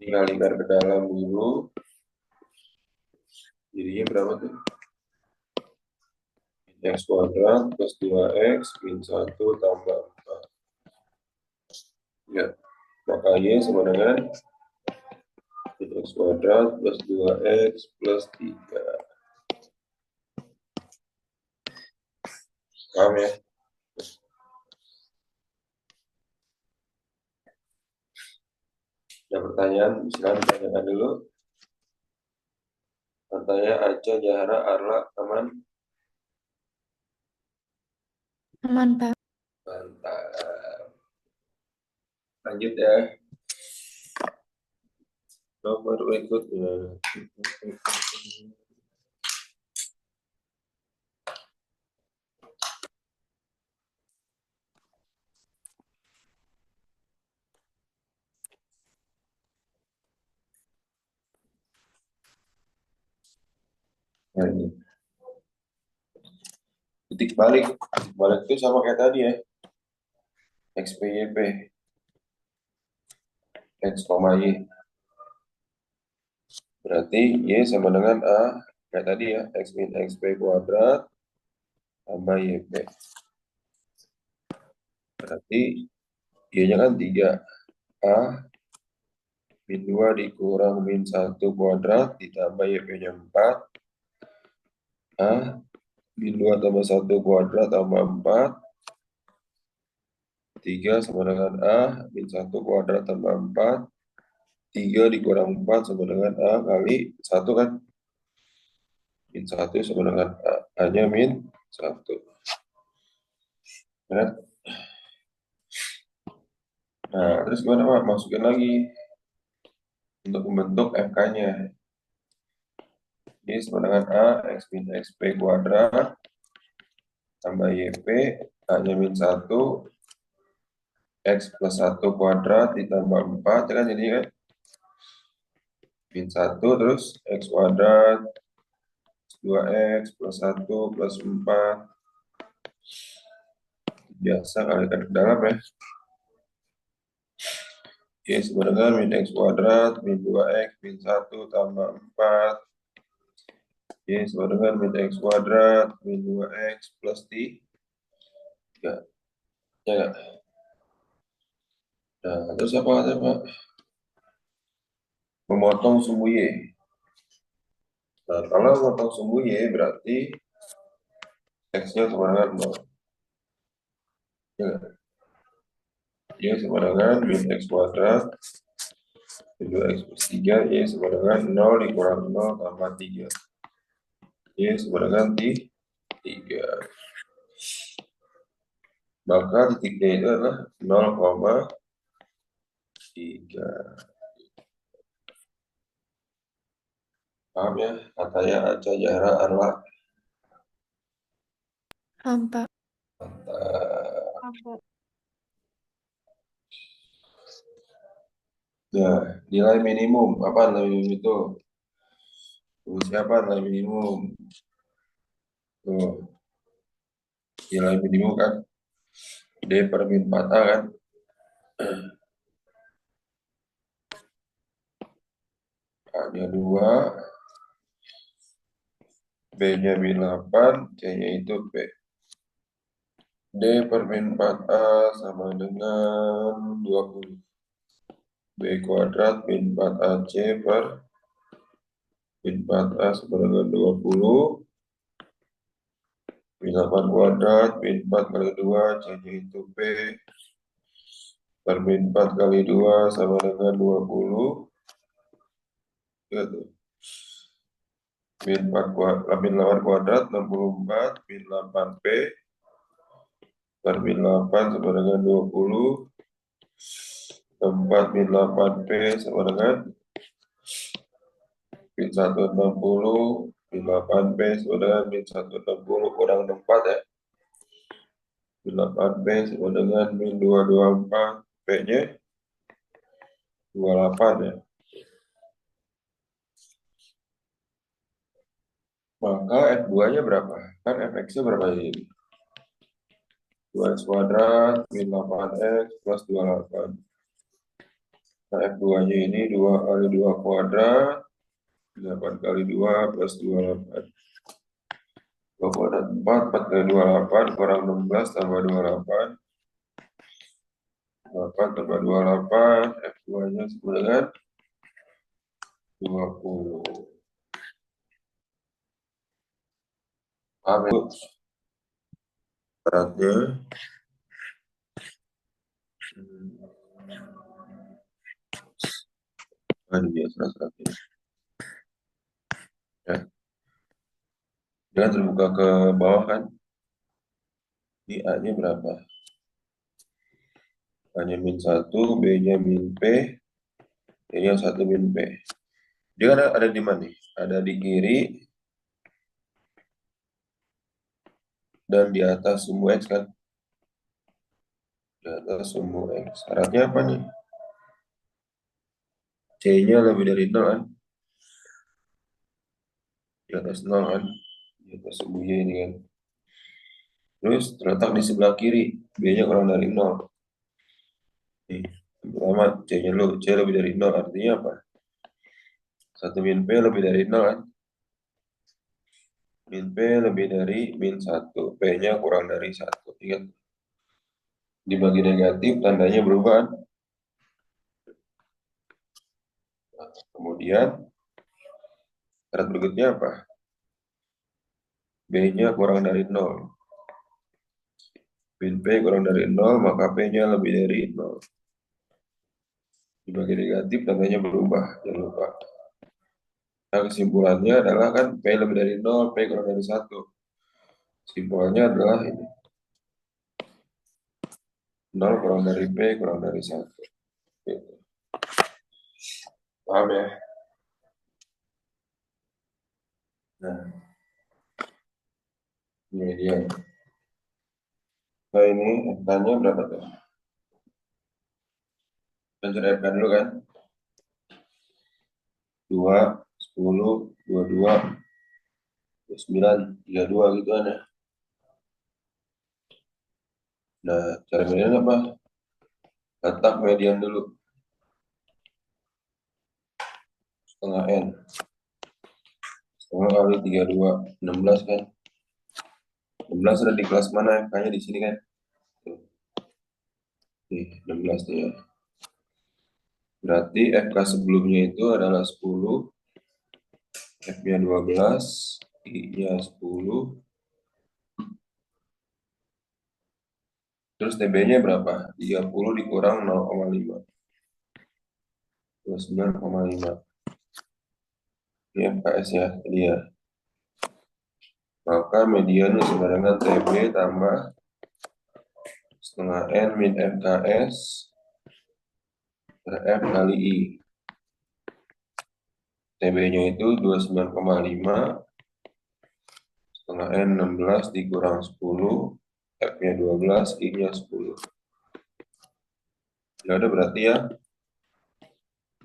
Ini kalikan ke dalam dulu. Jadinya berapa tuh? X kuadrat plus 2X min 1 tambah 4. Ya, maka Y sama dengan X kuadrat plus 2X plus 3. Paham ya? Ada pertanyaan? Silakan ditanyakan dulu. Katanya Aca, Jahara, Arla, aman? Aman, Pak. Mantap. Lanjut ya. Nomor berikutnya. Nah, ini. Titik balik. Titik balik itu sama kayak tadi ya. X, Y, P. X, Y. Berarti Y sama dengan A. Kayak tadi ya. X min XP kuadrat tambah YP. Berarti Y-nya kan 3. A min 2 dikurang min 1 kuadrat ditambah YP-nya 4. A min 2 tambah 1 kuadrat tambah 4. 3 sama dengan A min 1 kuadrat tambah 4. 3 dikurang 4 sama dengan A kali 1 kan. Min 1 sama dengan A. A-nya min 1. Kan? Nah, terus gimana Pak? Masukin lagi untuk membentuk FK-nya. Ini sama dengan A X min XP kuadrat tambah YP, A-nya min 1, X plus 1 kuadrat ditambah 4, ya kan ini kan? Min 1 terus X kuadrat, 2X plus 1 plus 4. Biasa kalikan ke dalam ya. Y sama dengan min X kuadrat, min 2X, min 1 tambah 4. Y sama dengan min X kuadrat, min 2X plus 3. Ya nggak? Nah, terus apa kata Pak? Memotong sumbu Y. Nah, kalau memotong sumbu Y berarti X-nya sama dengan 0. Ya nggak? Y sama dengan min X kuadrat, min 2X plus 3, Y sama dengan 0 dikurang 0 tambah 3. Y sama dengan 3. Maka titiknya itu adalah 0,3. Paham ya? Katanya Aca Zahra Arla. Hampa. Nah, nilai minimum. Apa nilai minimum itu? Siapa nilai minimum? Tuh. Nilai minimum kan D per min 4A kan? A-nya 2, B-nya min 8, C-nya itu P. D per min 4A sama dengan 20. B kuadrat min 4AC per min 4A sama dengan 20. Min 8 kuadrat, min 4 kali 2, C-nya itu P. Per min 4 kali 2 sama dengan 20. Ya tuh. Min 8 kuadrat, 64. Min 8P. Per min 8 sama dengan 20. 4 min 8P sama dengan min 160. Min 8P sama dengan min 160 kurang 64 ya. Min 8P sama dengan min 224. P-nya 28 ya. Maka F2-nya berapa? Kan Fx-nya berapa ini? 2x kuadrat min 8x plus 28. Nah, F2-nya ini 2 kali 2 kuadrat, 8 kali 2 plus 28. 2 kuadrat 4, 4 kali 28, kurang 16 tambah 28. 8 tambah 28, F2-nya sama dengan 20. Paham ya? Beratnya ini biasa seratnya. Ya. Jangan terbuka ke bawah kan. Ini A-nya berapa? A-nya min 1, B-nya min P, C-nya 1 min P. Dia ada di mana nih? Ada di kiri dan di atas sumbu X kan? Di atas sumbu X. Syaratnya apa nih? C-nya lebih dari 0 kan? Di atas 0 kan? Di atas sumbu Y ini kan? Terus terletak di sebelah kiri, B-nya kurang dari 0. Nih, pertama C-nya C lebih dari 0 artinya apa? 1 min P lebih dari 0 kan? Min P lebih dari min 1. P-nya kurang dari 1. Ingat. Dibagi negatif, tandanya berubah kan? Nah, kemudian, syarat berikutnya apa? B-nya kurang dari 0. Min P kurang dari 0, maka P-nya lebih dari 0. Dibagi negatif, tandanya berubah. Jangan lupa. Nah, kesimpulannya adalah kan P lebih dari 0, P kurang dari 1. Kesimpulannya adalah ini. 0 kurang dari P kurang dari 1. Gitu. Paham ya? Nah, ini dia. Nah ini FK-nya berapa tuh? Kita cari FK dulu kan. 2, 10, 22, 29, 32 gitu kan ya. Nah, cara median apa? Letak median dulu. Setengah N. Setengah kali 32, 16 kan. 16 ada di kelas mana FK-nya di sini kan? Tuh. Nih, 16 tuh ya. Berarti FK sebelumnya itu adalah 10, F-nya 12, I-nya 10, terus TB-nya berapa? 30 dikurang 0,5. 29,5. Ini FKS ya, jadi ya. Maka mediannya sama dengan TB tambah setengah N min FKS per F kali I. TB-nya itu 29,5, setengah N 16 dikurang 10, F-nya 12, I-nya 10. Ya udah berarti ya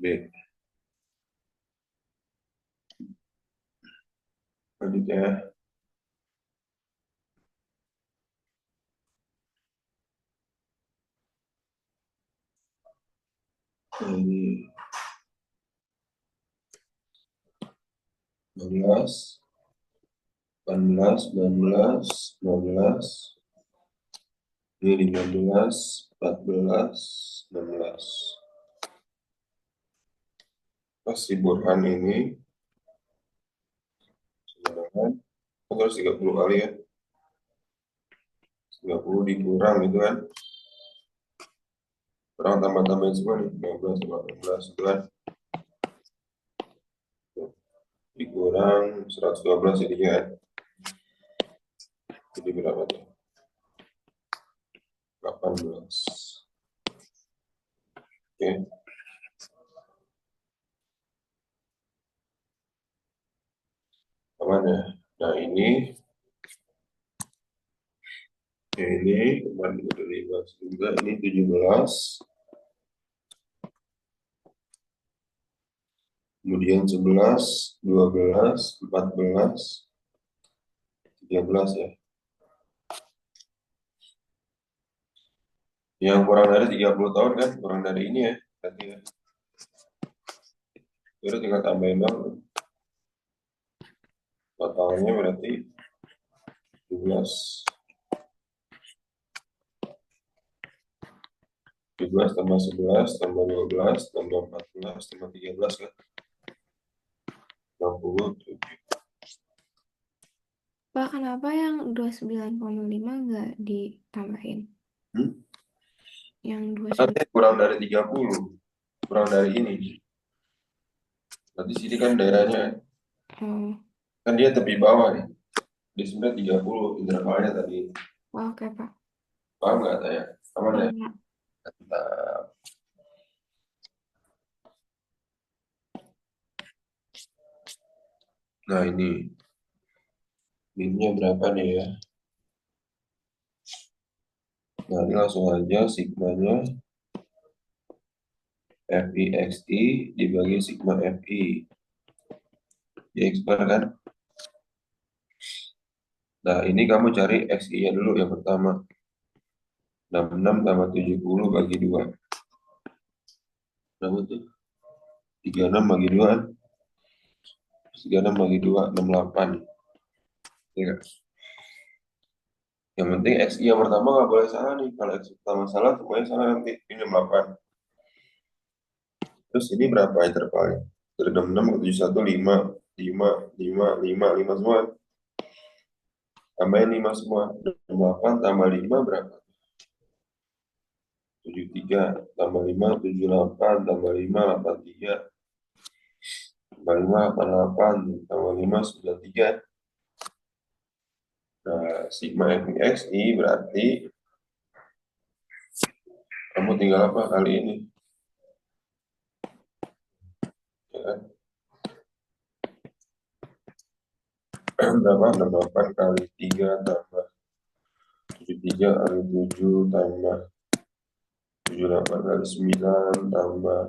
B. Selanjutnya ini 12, 18, 19, 19, ini 15, 14, 16. Pas si Burhan ini sebenarnya terus 30 kali ya. 30 dikurang gitu kan. Kurang tambah-tambahin semua nih. 15 sama 16 gitu kan. Dikurang 112 jadinya kan. Jadi berapa tuh? 18. Oke. Aman ya. Nah ini kemarin udah dibahas juga. Ini 17. Kemudian 11, 12, 14, 13 ya. Yang kurang dari 30 tahun kan, kurang dari ini ya. Berarti ya. Jadi tinggal tambahin dong. Totalnya berarti 17. 17 tambah 11 tambah 12 tambah 14 tambah 13 kan. 67. Pak, kenapa yang 29,5 nggak ditambahin? Yang Nanti kurang dari 30. Kurang dari ini. Berarti sini kan daerahnya. Kan dia tepi bawah nih. Di sebenarnya 30 intervalnya tadi. Oke, Pak. Paham nggak saya? Aman ya? Iya. Mantap. Nah ini. Minnya berapa nih ya? Nah ini langsung aja sigmanya FIXI dibagi sigma FI. X bar kan? Nah ini kamu cari XI-nya dulu yang pertama. 66 tambah 70 bagi 2. Berapa tuh? 36 bagi 2 kan? 36 bagi 2, 68. Ya, kan? Yang penting XI yang pertama nggak boleh salah nih. Kalau XI pertama salah, semuanya salah nanti. Ini 68. Terus ini berapa intervalnya? Dari 66 ke 71, 5, 5, 5, 5, 5 semua. Tambahin 5 semua. 68 tambah 5 berapa? 73 tambah 5, 78 tambah 5, 83 tambah 5, 88 tambah 5, 93. Nah, sigma FXI berarti kamu tinggal apa kali ini? Ya kan? Berapa? 68 kali 3 tambah 73 kali 7 tambah 78 kali 9 tambah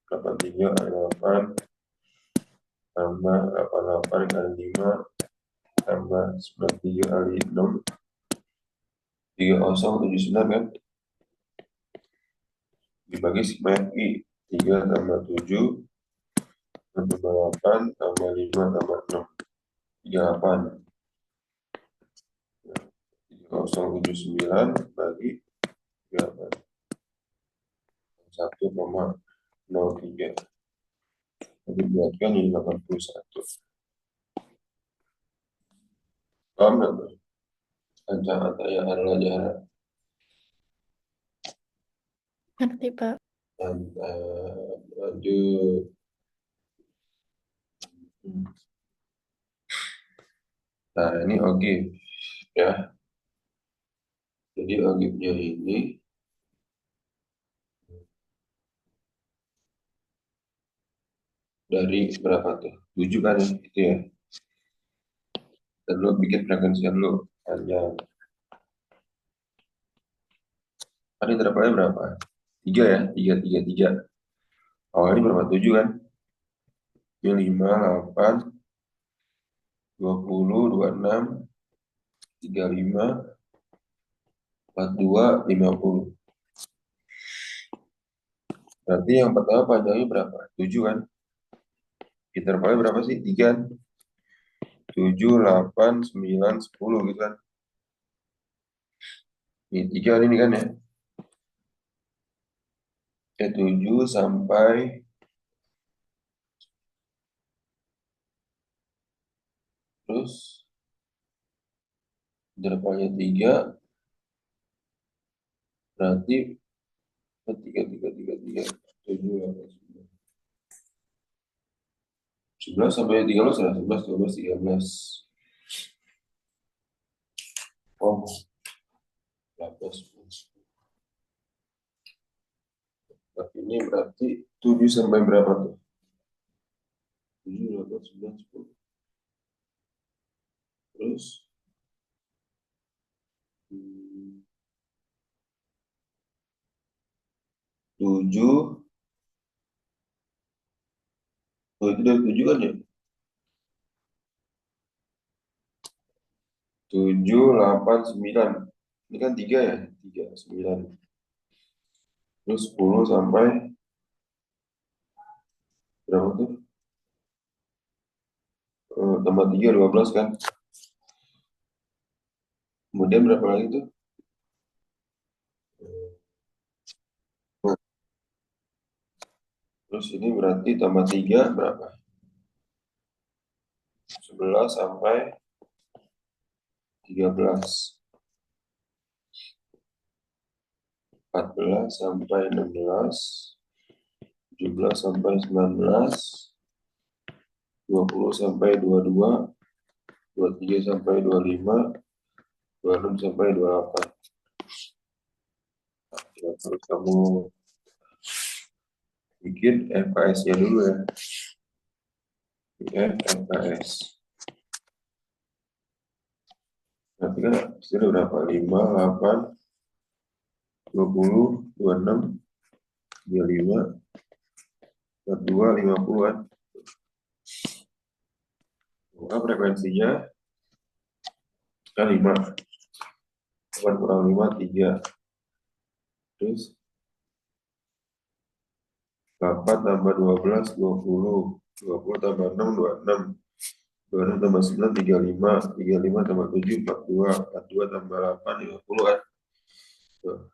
83 kali 8 tambah 88 kali 5 tambah 93 kali 6 3079 kan, dibagi sigma FI 3 tambah 7 tambah 8 tambah 5 tambah 6 38 3079 bagi 38 1,03 dibuatkan jadi 81. Paham nggak tuh? Kata yang adalah jarak. Ngerti, Pak. Lanjut. Nah, ini ogif ya. Jadi ogifnya ini dari berapa tuh? 7 kan ya, itu ya. Dan lo bikin frekuensian lo panjang. Tadi intervalnya berapa? 3 ya, 3. Awalnya berapa? 7 kan? Ini 5, 8, 20, 26, 35, 42, 50. Berarti yang pertama panjangnya berapa? 7 kan? Intervalnya berapa sih? 3 kan? 7, 8, 9, 10 gitu kan? Ini 3 ini kan ya? 7 sampai terus intervalnya 3 berarti 3, 7, 11 sampai 13 ya, 11, 12, 13. Oh, 14. Tapi ini berarti 7 sampai berapa tuh? 7, 8, 9, 10. Terus 7, oh itu dari 7 kan ya? 7, 8, 9. Ini kan 3 ya? 3, 9. Terus 10 sampai berapa tuh? Tambah 3, 12 kan? Kemudian berapa lagi tuh? Terus ini berarti tambah 3 berapa? 11 sampai 13. 14 sampai 16. 17 sampai 19. 20 sampai 22. 23 sampai 25. 26 sampai 28. Ya, terus kamu bikin FKS-nya dulu ya. FKS. Nanti kan hasilnya berapa? 5, 8, 20, 26, 25, 42, 50 kan. Maka frekuensinya kan 5. 8 kurang 5, 3. Terus 8 tambah 12, 20. 20 tambah 6, 26. 26 tambah 9, 35. 35 tambah 7, 42. 42 tambah 8, 50 kan. Tuh.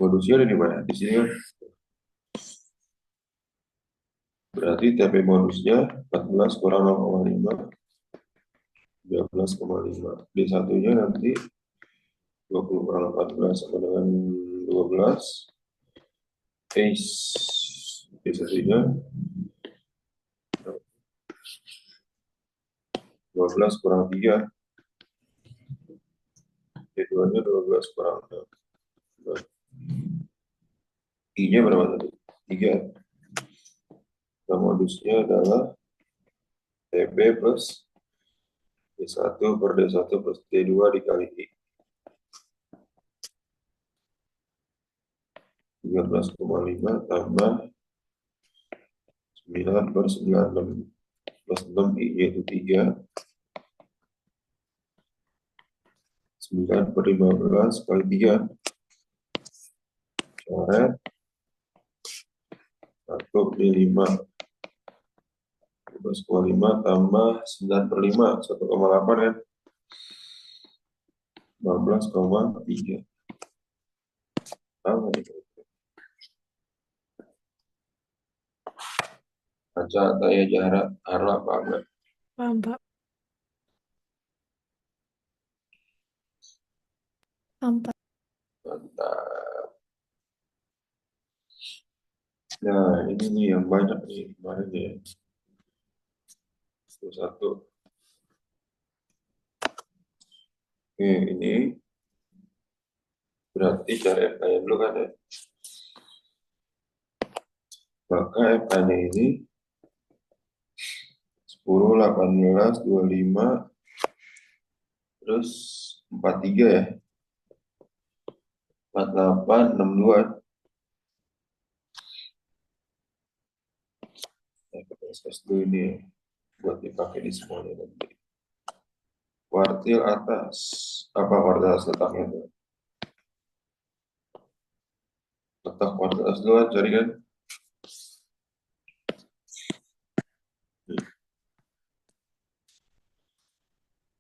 Modusnya ada di mana? Di sini kan. Berarti TP modusnya 14 kurang 0,5. 13,5. D1-nya nanti 20 kurang 14 sama dengan 12. D1-nya 12 kurang 3. D2-nya 12 kurang 6. I-nya berapa tadi? 3. Nah, modusnya adalah TB plus D1 per D1 plus D2 dikali I. 13,5 tambah 9/96. Plus 6 yaitu 3. 9/15 kali 3. Coret. 1/5. 12,5 tambah 9/5. 1,8 kan? 15,3. Sama nih. Baca saya jarak arah banget. Paham, Pak. Paham, Pak. Mantap. Nah, ini nih yang banyak nih kemarin ya. Satu. Oke, ini berarti cari FK-nya dulu kan ya. Maka FK-nya ini 10, 18, 25, terus 43 ya. 48, 62. Nah, kita diskus dulu ini ya, buat dipakai di semuanya nanti. Kuartil atas. Apa kuartil atas letaknya tuh? Letak kuartil atas dulu cari kan.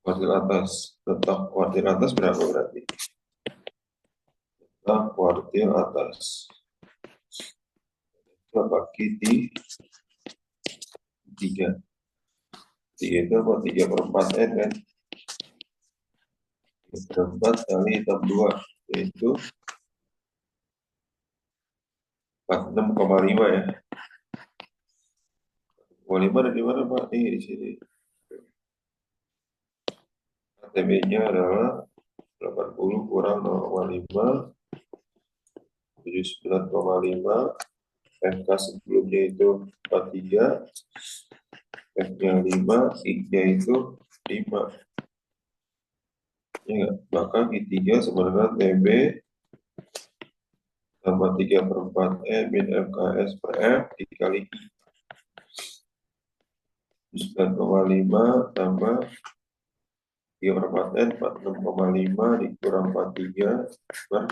Kuartil atas. Letak kuartil atas berapa berarti? Letak kuartil atas. Kita bagi di 3. 3 itu apa? 3/4 N kan? 3/4 kali 62 yaitu 46,5 ya. 45 ada di mana Pak? Nih di sini. ATB-nya adalah 80 kurang 0,5 79,5. FK sebelumnya itu 43, F-nya 5, I-nya itu 5. Ya enggak? Maka I3 sama dengan TB tambah 3/4 E min FKS per F dikali I. 9,5 tambah 3/4 N 46,5 dikurang 43 per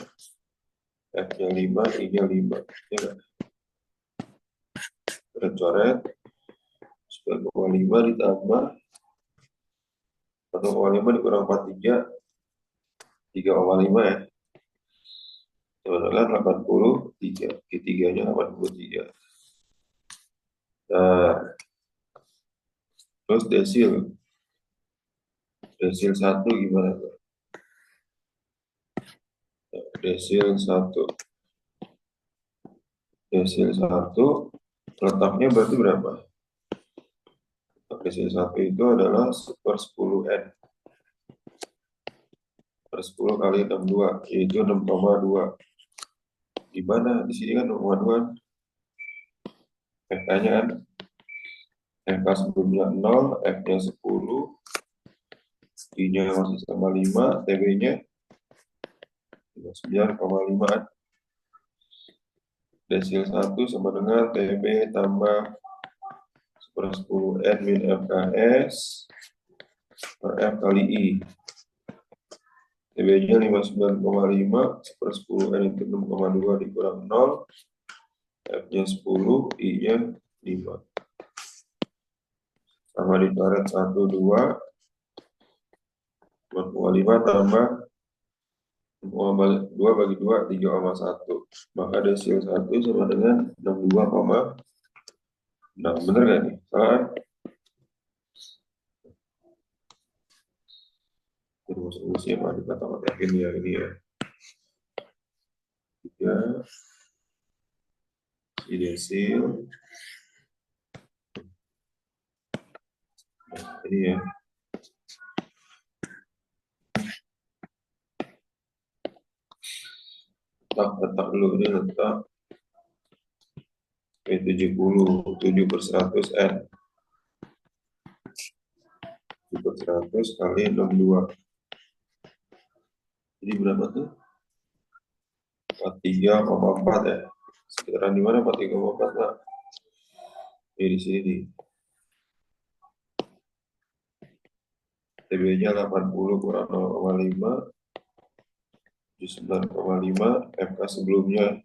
F-nya 5, I-nya 5. Ya enggak? Tercoret 9,5 ditambah 1,5 dikurang 43 3,5 ya. Sebenarnya 83. Q3-nya 83. Nah, terus desil. Desil 1 gimana tuh? Desil 1. Desil 1 letaknya berarti berapa? Desil 1 itu adalah 1/10 N. Per 10 kali 62 yaitu 6,2. Di mana? Di sini kan 6,2. FK-nya kan FK sebelumnya 0, F-nya 10, I-nya masih sama 5, TB-nya 9,5. Desil 1 sama dengan TB tambah 1/10 N min FKS per F kali I. TB-nya 59,5, 1/10 N itu 6,2 dikurang 0, F-nya 10, I-nya 5. Sama dicoret 1, 2, 4,5 tambah 2 bagi 2, 3,1. Maka desil 1 sama dengan 62,6. Bener gak nih? Salah kan? Rumus-rumusnya apa dikata-katakan ya ini ya. 3 si desil. Nah, ini ya. Letak dulu ini letak P70 7/100 N 7/100 kali 62. Jadi berapa tuh? 43,4 ya. Sekitaran di mana 43,4 Pak? Di sini nih. TB-nya 80 kurang 0,5, 79,5, FK sebelumnya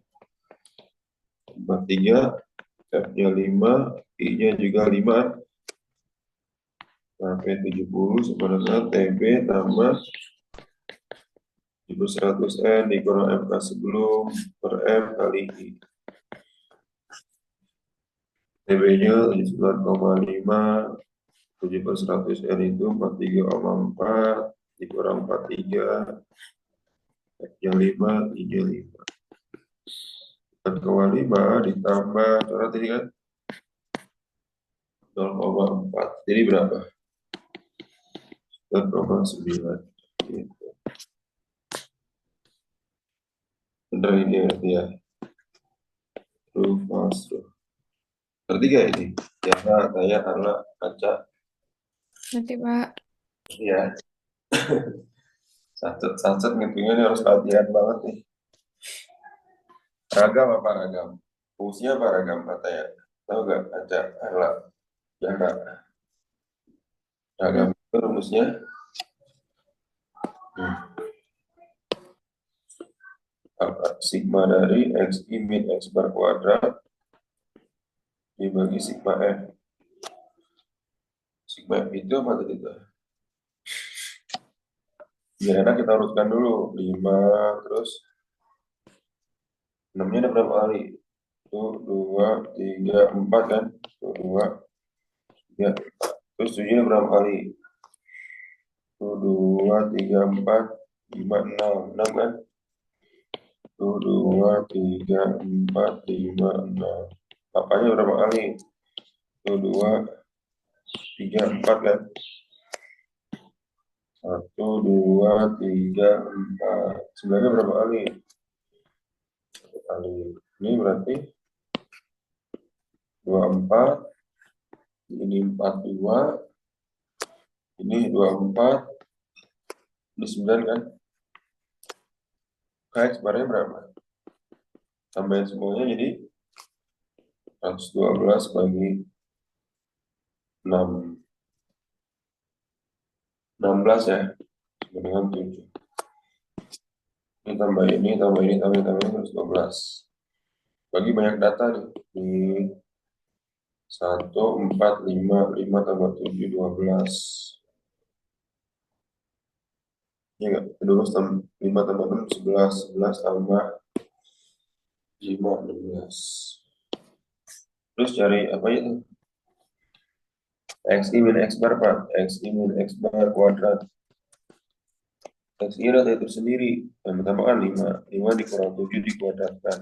43, F-nya 5, I-nya juga 5, sampai 70 sama dengan TB tambah 100N dikurang FK sebelum per M kali I. TB-nya 79,5, 7/100N itu 43,4 dikurang 43, F-nya 5, I-nya 5. 4,5 ditambah coret tadi kan 0,4. Jadi berapa? 9,9. Gitu. Bener ini berarti ya. True, false, true. Ngerti gak ini? Jana, Taya, Arla, Kaca. Nanti Pak. Iya. Satu ngitungnya ini harus latihan banget nih. Ragam apa ragam? Fungsinya apa ragam Taya? Tahu gak Kaca, Arla, Jana? Ragam itu rumusnya apa? Sigma dari XI min X bar kuadrat dibagi sigma F. Sigma F itu apa tadi itu? Biar enak kita urutkan dulu 5 terus 6-nya ada berapa kali? 1, 2, 3, 4 kan? 1, 2, 3, 4. Terus 7-nya berapa kali? 1, 2, 3, 4, 5, 6. 6 kan? 1, 2, 3, 4, 5, 6. Apanya berapa kali? 1, 2, 3, 4 kan? 1, 2, 3, 4. 9-nya berapa kali? 1 kali. Ini berarti 24, ini 42, ini 24, ini 9 kan? X barnya berapa? Tambahin semuanya jadi 112 bagi 6. 16 ya, sama dengan 7. Ini tambah ini, tambah ini, tambah ini, tambah ini, 112. Bagi banyak data nih. Di 1, 4, 5, 5 tambah 7, 12. Ini enggak, dulu 5 tambah 6, 11, 11 tambah 5, 16. Terus cari apa itu? XI min X bar, Pak. XI min X bar kuadrat. XI ada itu sendiri. Yang pertama kan 5. 5 dikurang 7 dikuadratkan.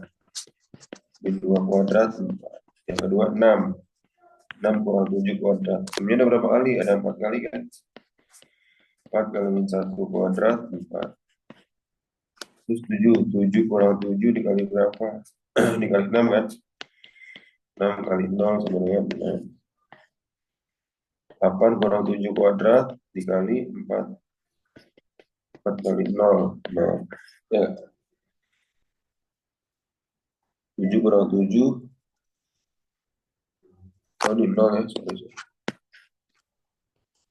Min 2 kuadrat 4. Yang kedua 6. 6 kurang 7 kuadrat. Sebenarnya ada berapa kali? Ada 4 kali kan? 4 kali min 1 kuadrat 4. Terus 7. 7 kurang 7 dikali berapa? Dikali 6 kan? 6 kali 0 sama dengan 6. 8 kurang 7 kuadrat dikali 4. 4 kali 0. 0. Ya. 7 kurang 7. Oh, di 0 ya. Sorry.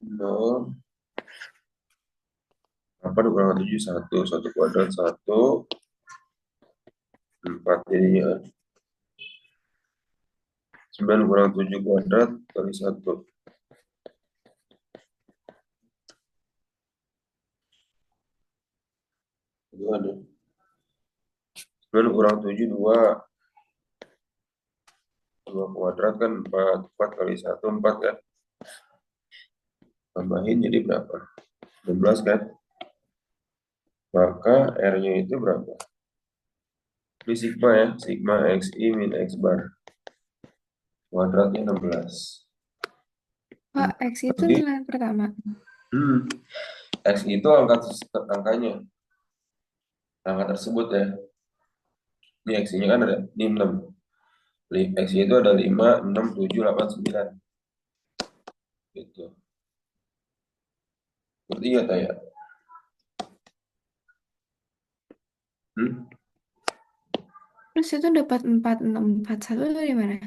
0. 8 kurang 7, 1. 1 kuadrat 1. 4 jadinya. 9 kurang 7 kuadrat kali 1. Itu ada. 9 kurang 7, 2. 2 kuadrat kan 4. 4 kali 1, 4 kan. Tambahin jadi berapa? 16 kan. Maka R-nya itu berapa? Ini sigma ya. Sigma XI min X bar. Kuadratnya 16. Pak, X itu Jadi, nilai pertama. X itu angkanya. Angka tersebut ya. Ini X-nya kan ada. Ini 6. X itu ada 5, 6, 7, 8, 9. Gitu. Berarti ya, Taya? Terus itu dapat 4641 itu di mana?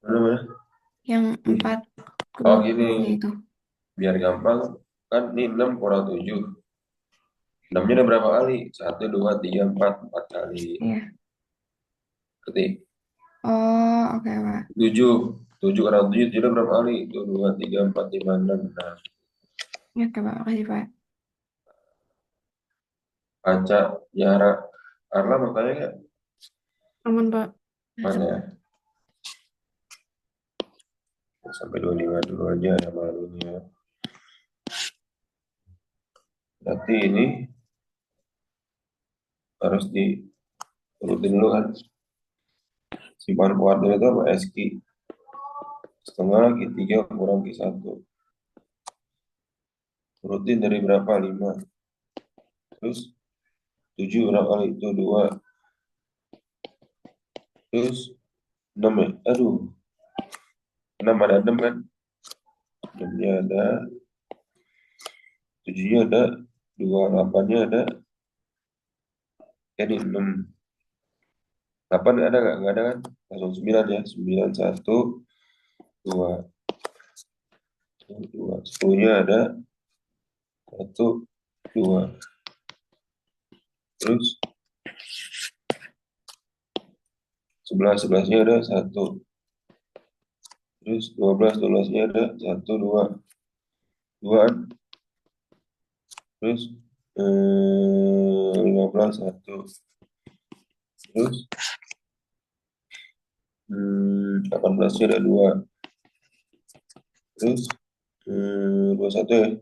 Mana? Yang Nih. 4 Oh kedua gini, itu. biar gampang. Kan ini 6 kurang 7. 6-nya ada berapa kali? 1, 2, 3, 4. 4 kali. Iya. Ketik. Oh, oke, Pak. 7. 7 kurang 7 itu ada berapa kali? 1, 2, 3, 4, 5, 6. Nah, Oke, Pak. Makasih, Pak. Aca, Yara, Arla makanya nggak? Aman, Pak. Mana ya? Sampai 25 dulu aja ya malunya. Berarti ini harus diurutin dulu kan. Simpan koordinat itu apa? SQ. Setengah Q3 kurang Q1. Urutin dari berapa? 5. Terus 7 berapa kali? Itu 2. Terus 6 ya? Aduh. 6 ada 6 kan? 6-nya ada. 7-nya ada. 2, 8-nya ada. Ini 6. 8 nggak ada nggak? Nggak ada kan? Langsung 9 ya. 9, 1, 2. 2. 10-nya ada. 1, 2. Terus 11-nya ada 1. Terus 12-nya ada 1, 2. 2. Terus 15, 1. Terus 18-nya ada 2. Terus 21 ya.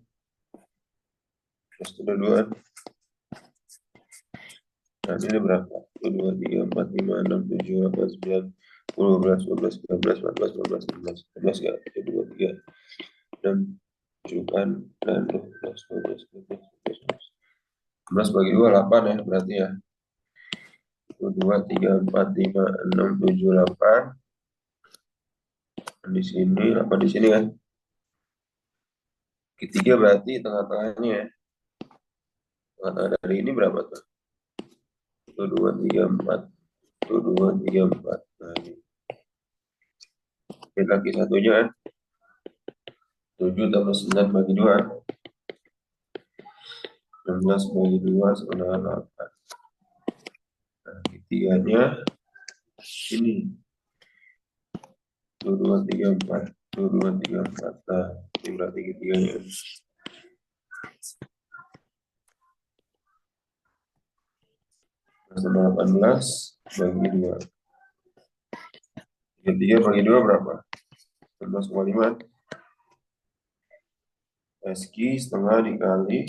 Terus ada 2. Nah ini berapa? 1, 2, 3, 4, 5, 6, 7, 8, 9, 10, 11, 12, 13, 14, 15, 16, 17 ya. 1, 2, 3, 6, 7 kan. Dan 12, 12, 13, 14, 11 bagi 2, 8 ya berarti ya. 1, 2, 3, 4, 5, 6, 7, 8. Di sini, 8 di sini kan. Ketiga berarti tengah-tengahnya ya. Tengah-tengah dari ini berapa tuh? 1, 2, 3, 4. 1, 2, 3, 4. Nah ini. Ini lagi satunya kan. 7 tambah 9 bagi 2. 16 bagi 2 sama dengan 8. Nah, ketiganya ini. 1, 2, 3, 4. 1, 2, 3, 4. Nah, ini berarti ketiganya. Sama 18 bagi 2. 3 bagi 2 berapa? 11,5. SQ setengah dikali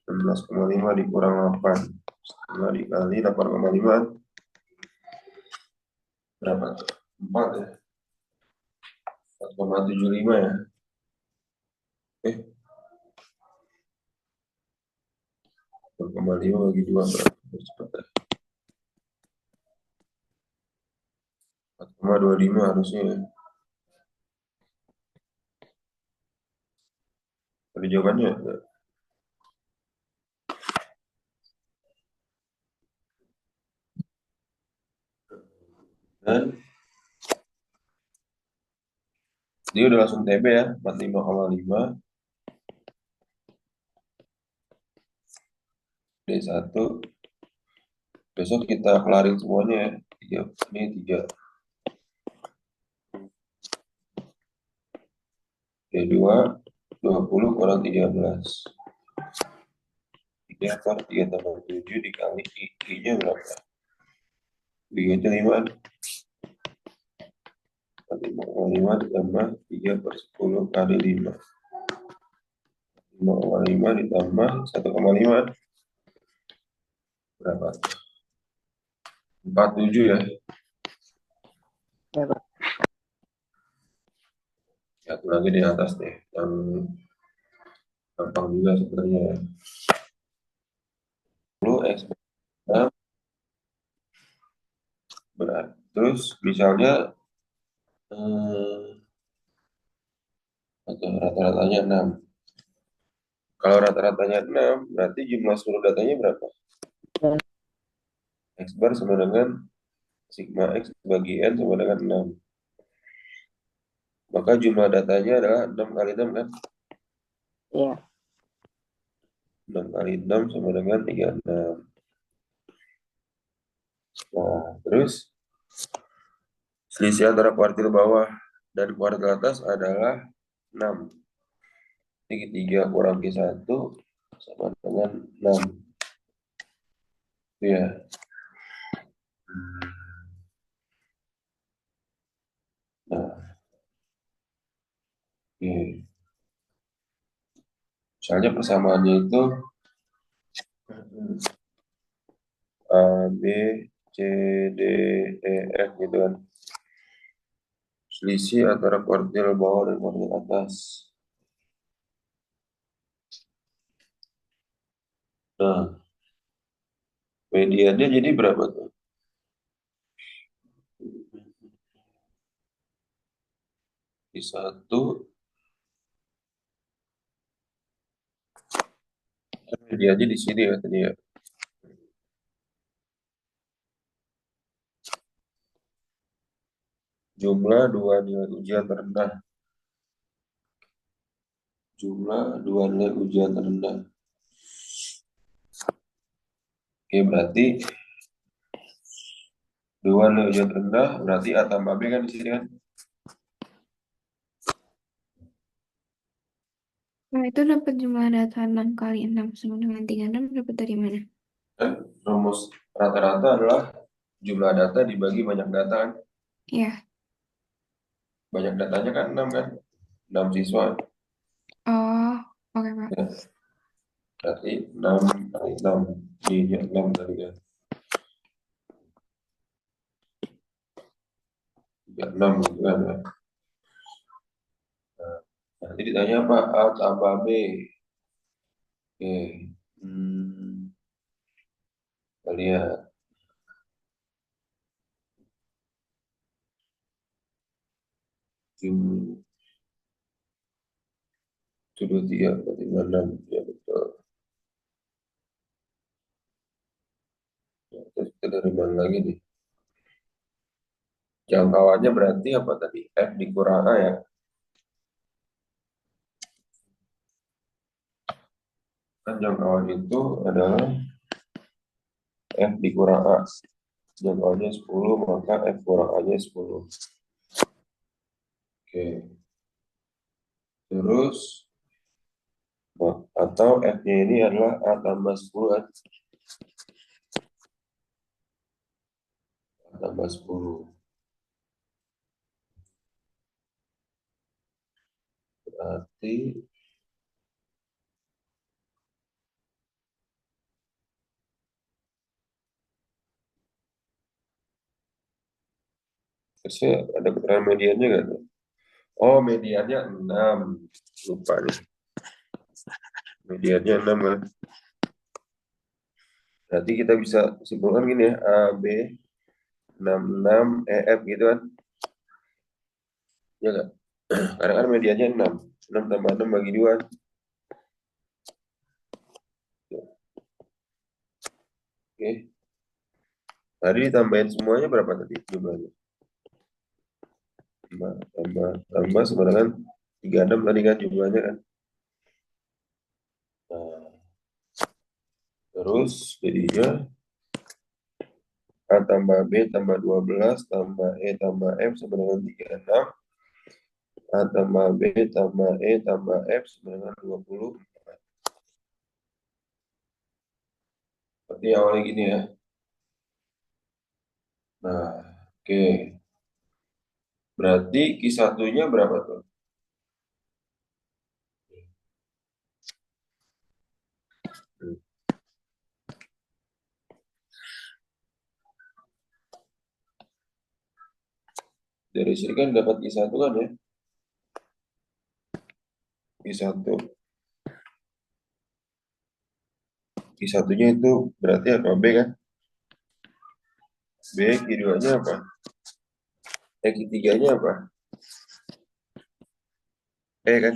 16,5 dikurang 8. Setengah dikali 8,5. Berapa tuh? 4 ya? 4,75 ya? 4,5 bagi 2 berapa? Cepat ya. 4,25 harusnya ya. Ada jawabannya? Enggak. Dan dia udah langsung TB ya, 45,5 D1. Besok kita kelarin semuanya ya. 3, ini 3. D2 20 kurang 13. 3 per 3 tambah 7 dikali I-nya berapa? I-nya 5. 5,5 ditambah 3 per 10 kali 5. 5,5 ditambah 1,5 berapa? 47 ya. Ya, Pak. Satu lagi di atas deh, yang gampang juga sebenarnya. 10 X berat. Terus misalnya rata-ratanya 6. Kalau rata-ratanya 6, berarti jumlah seluruh datanya berapa? 6. X bar sama dengan sigma X bagi N sama dengan 6. Maka jumlah datanya adalah 6 kali 6 kan? Iya. 6 kali 6 sama dengan 36. Nah, terus selisih antara kuartil bawah dan kuartil atas adalah 6. Jadi 3 kurang Q1 sama dengan 6. Itu ya. Nah, oke. Misalnya persamaannya itu A, B, C, D, E, F gitu kan. Selisih antara kuartil bawah dan kuartil atas. Nah, mediannya jadi berapa tuh? Di 1, mediannya di sini ya tadi ya. Jumlah 2 nilai ujian terendah. Jumlah 2 nilai ujian terendah. Oke, berarti 2 nilai ujian terendah, berarti A tambah B kan di sini kan? Nah, itu dapat jumlah data 6 kali 6 sama dengan 36 dapat dari mana? Dan rumus rata-rata adalah jumlah data dibagi banyak data kan? Ya. Banyak datanya kan 6 kan? 6 siswa. Oh, oke Pak. Ya, berarti 6 kali 6. Ini 6 tadi kan? 36 gitu kan ya. Nah, nanti ditanya apa? A tambah B. Oke. Kita lihat. Sudah 3, berarti 6. Ya betul. Ya, terus kita dari mana lagi nih? Jangkauannya berarti apa tadi? F dikurang A ya. Kan jangkauan itu adalah F dikurang A. Jangkauannya 10, maka F kurang A-nya 10. Oke. Terus, atau F-nya ini adalah A tambah 10 kan? A tambah 10. Berarti terusnya ada keterangan mediannya nggak tuh? Oh, mediannya 6. Lupa nih. Mediannya 6 kan? Berarti kita bisa simpulkan gini ya, A, B, 66, E, F gitu kan? Ya nggak? Karena kan mediannya 6. 6 tambah 6 bagi 2. Oke. Tadi ditambahin semuanya berapa tadi jumlahnya? Tambah sama dengan 36 tadi kan jumlahnya kan? Nah, terus jadinya A tambah B tambah 12 tambah E tambah F sama dengan 36. A tambah B tambah E tambah F sama dengan 24. Berarti awalnya gini ya. Nah, oke. Berarti Q1-nya berapa tuh? Dari sini kan dapat Q1 kan ya? Q1. Q1-nya itu berarti apa? B kan? B, Q2-nya apa? Q3-nya apa? E kan?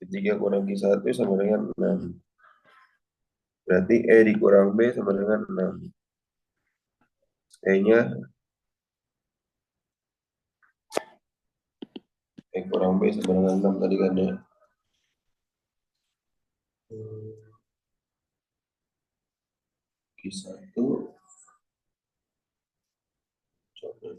Q3 kurang Q1 sama dengan 6. Berarti E dikurang B sama dengan 6. E-nya E kurang B sama dengan 6 tadi kan ya. Q1 coba.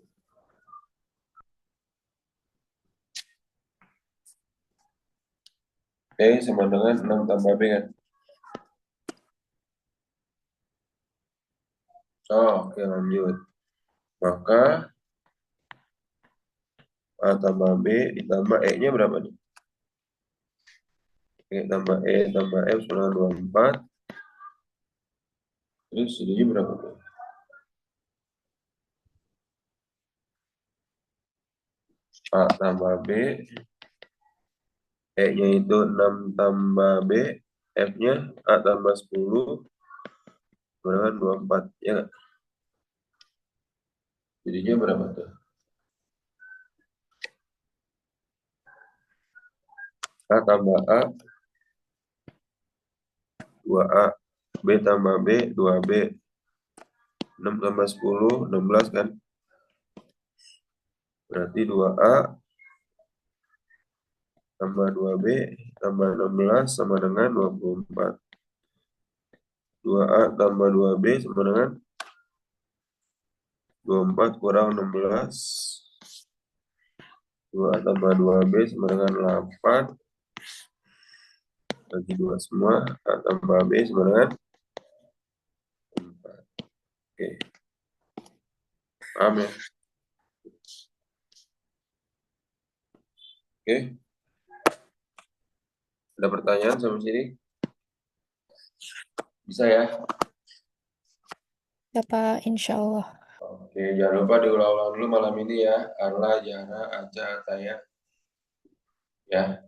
E sama dengan 6 tambah B kan. Oke, lanjut. Maka A tambah B ditambah E-nya berapa nih? E tambah E tambah F sama 24. Terus jadinya berapa tuh? A tambah B, E-nya itu 6 tambah B, F-nya A tambah 10, dengan 24. Ya nggak? Jadinya berapa tuh? A tambah A, 2A. B tambah B, 2B. 6 tambah 10, 16 kan? Berarti 2A tambah 2B tambah 16 sama dengan 24. 2A tambah 2B sama dengan 24 kurang 16. 2A tambah 2B sama dengan 8. Bagi 2 semua. A tambah B sama dengan 4. Oke. Paham ya? Oke. Ada pertanyaan sampai sini? Bisa ya? Ya Pak, insya Allah. Oke, jangan lupa diulang-ulang dulu malam ini ya. Carla, Jana, Aca, Taya. Ya.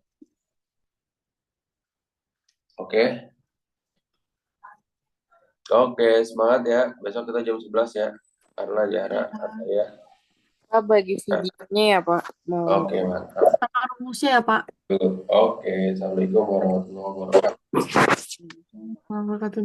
Oke. Oke, semangat ya. Besok kita jam 11 ya. Carla, Jana, Taya. Kita bagi videonya ya Pak. Mau Oke, mantap. Sama rumusnya ya Pak. Oke, Assalamualaikum warahmatullahi wabarakatuh. Wabarakatuh.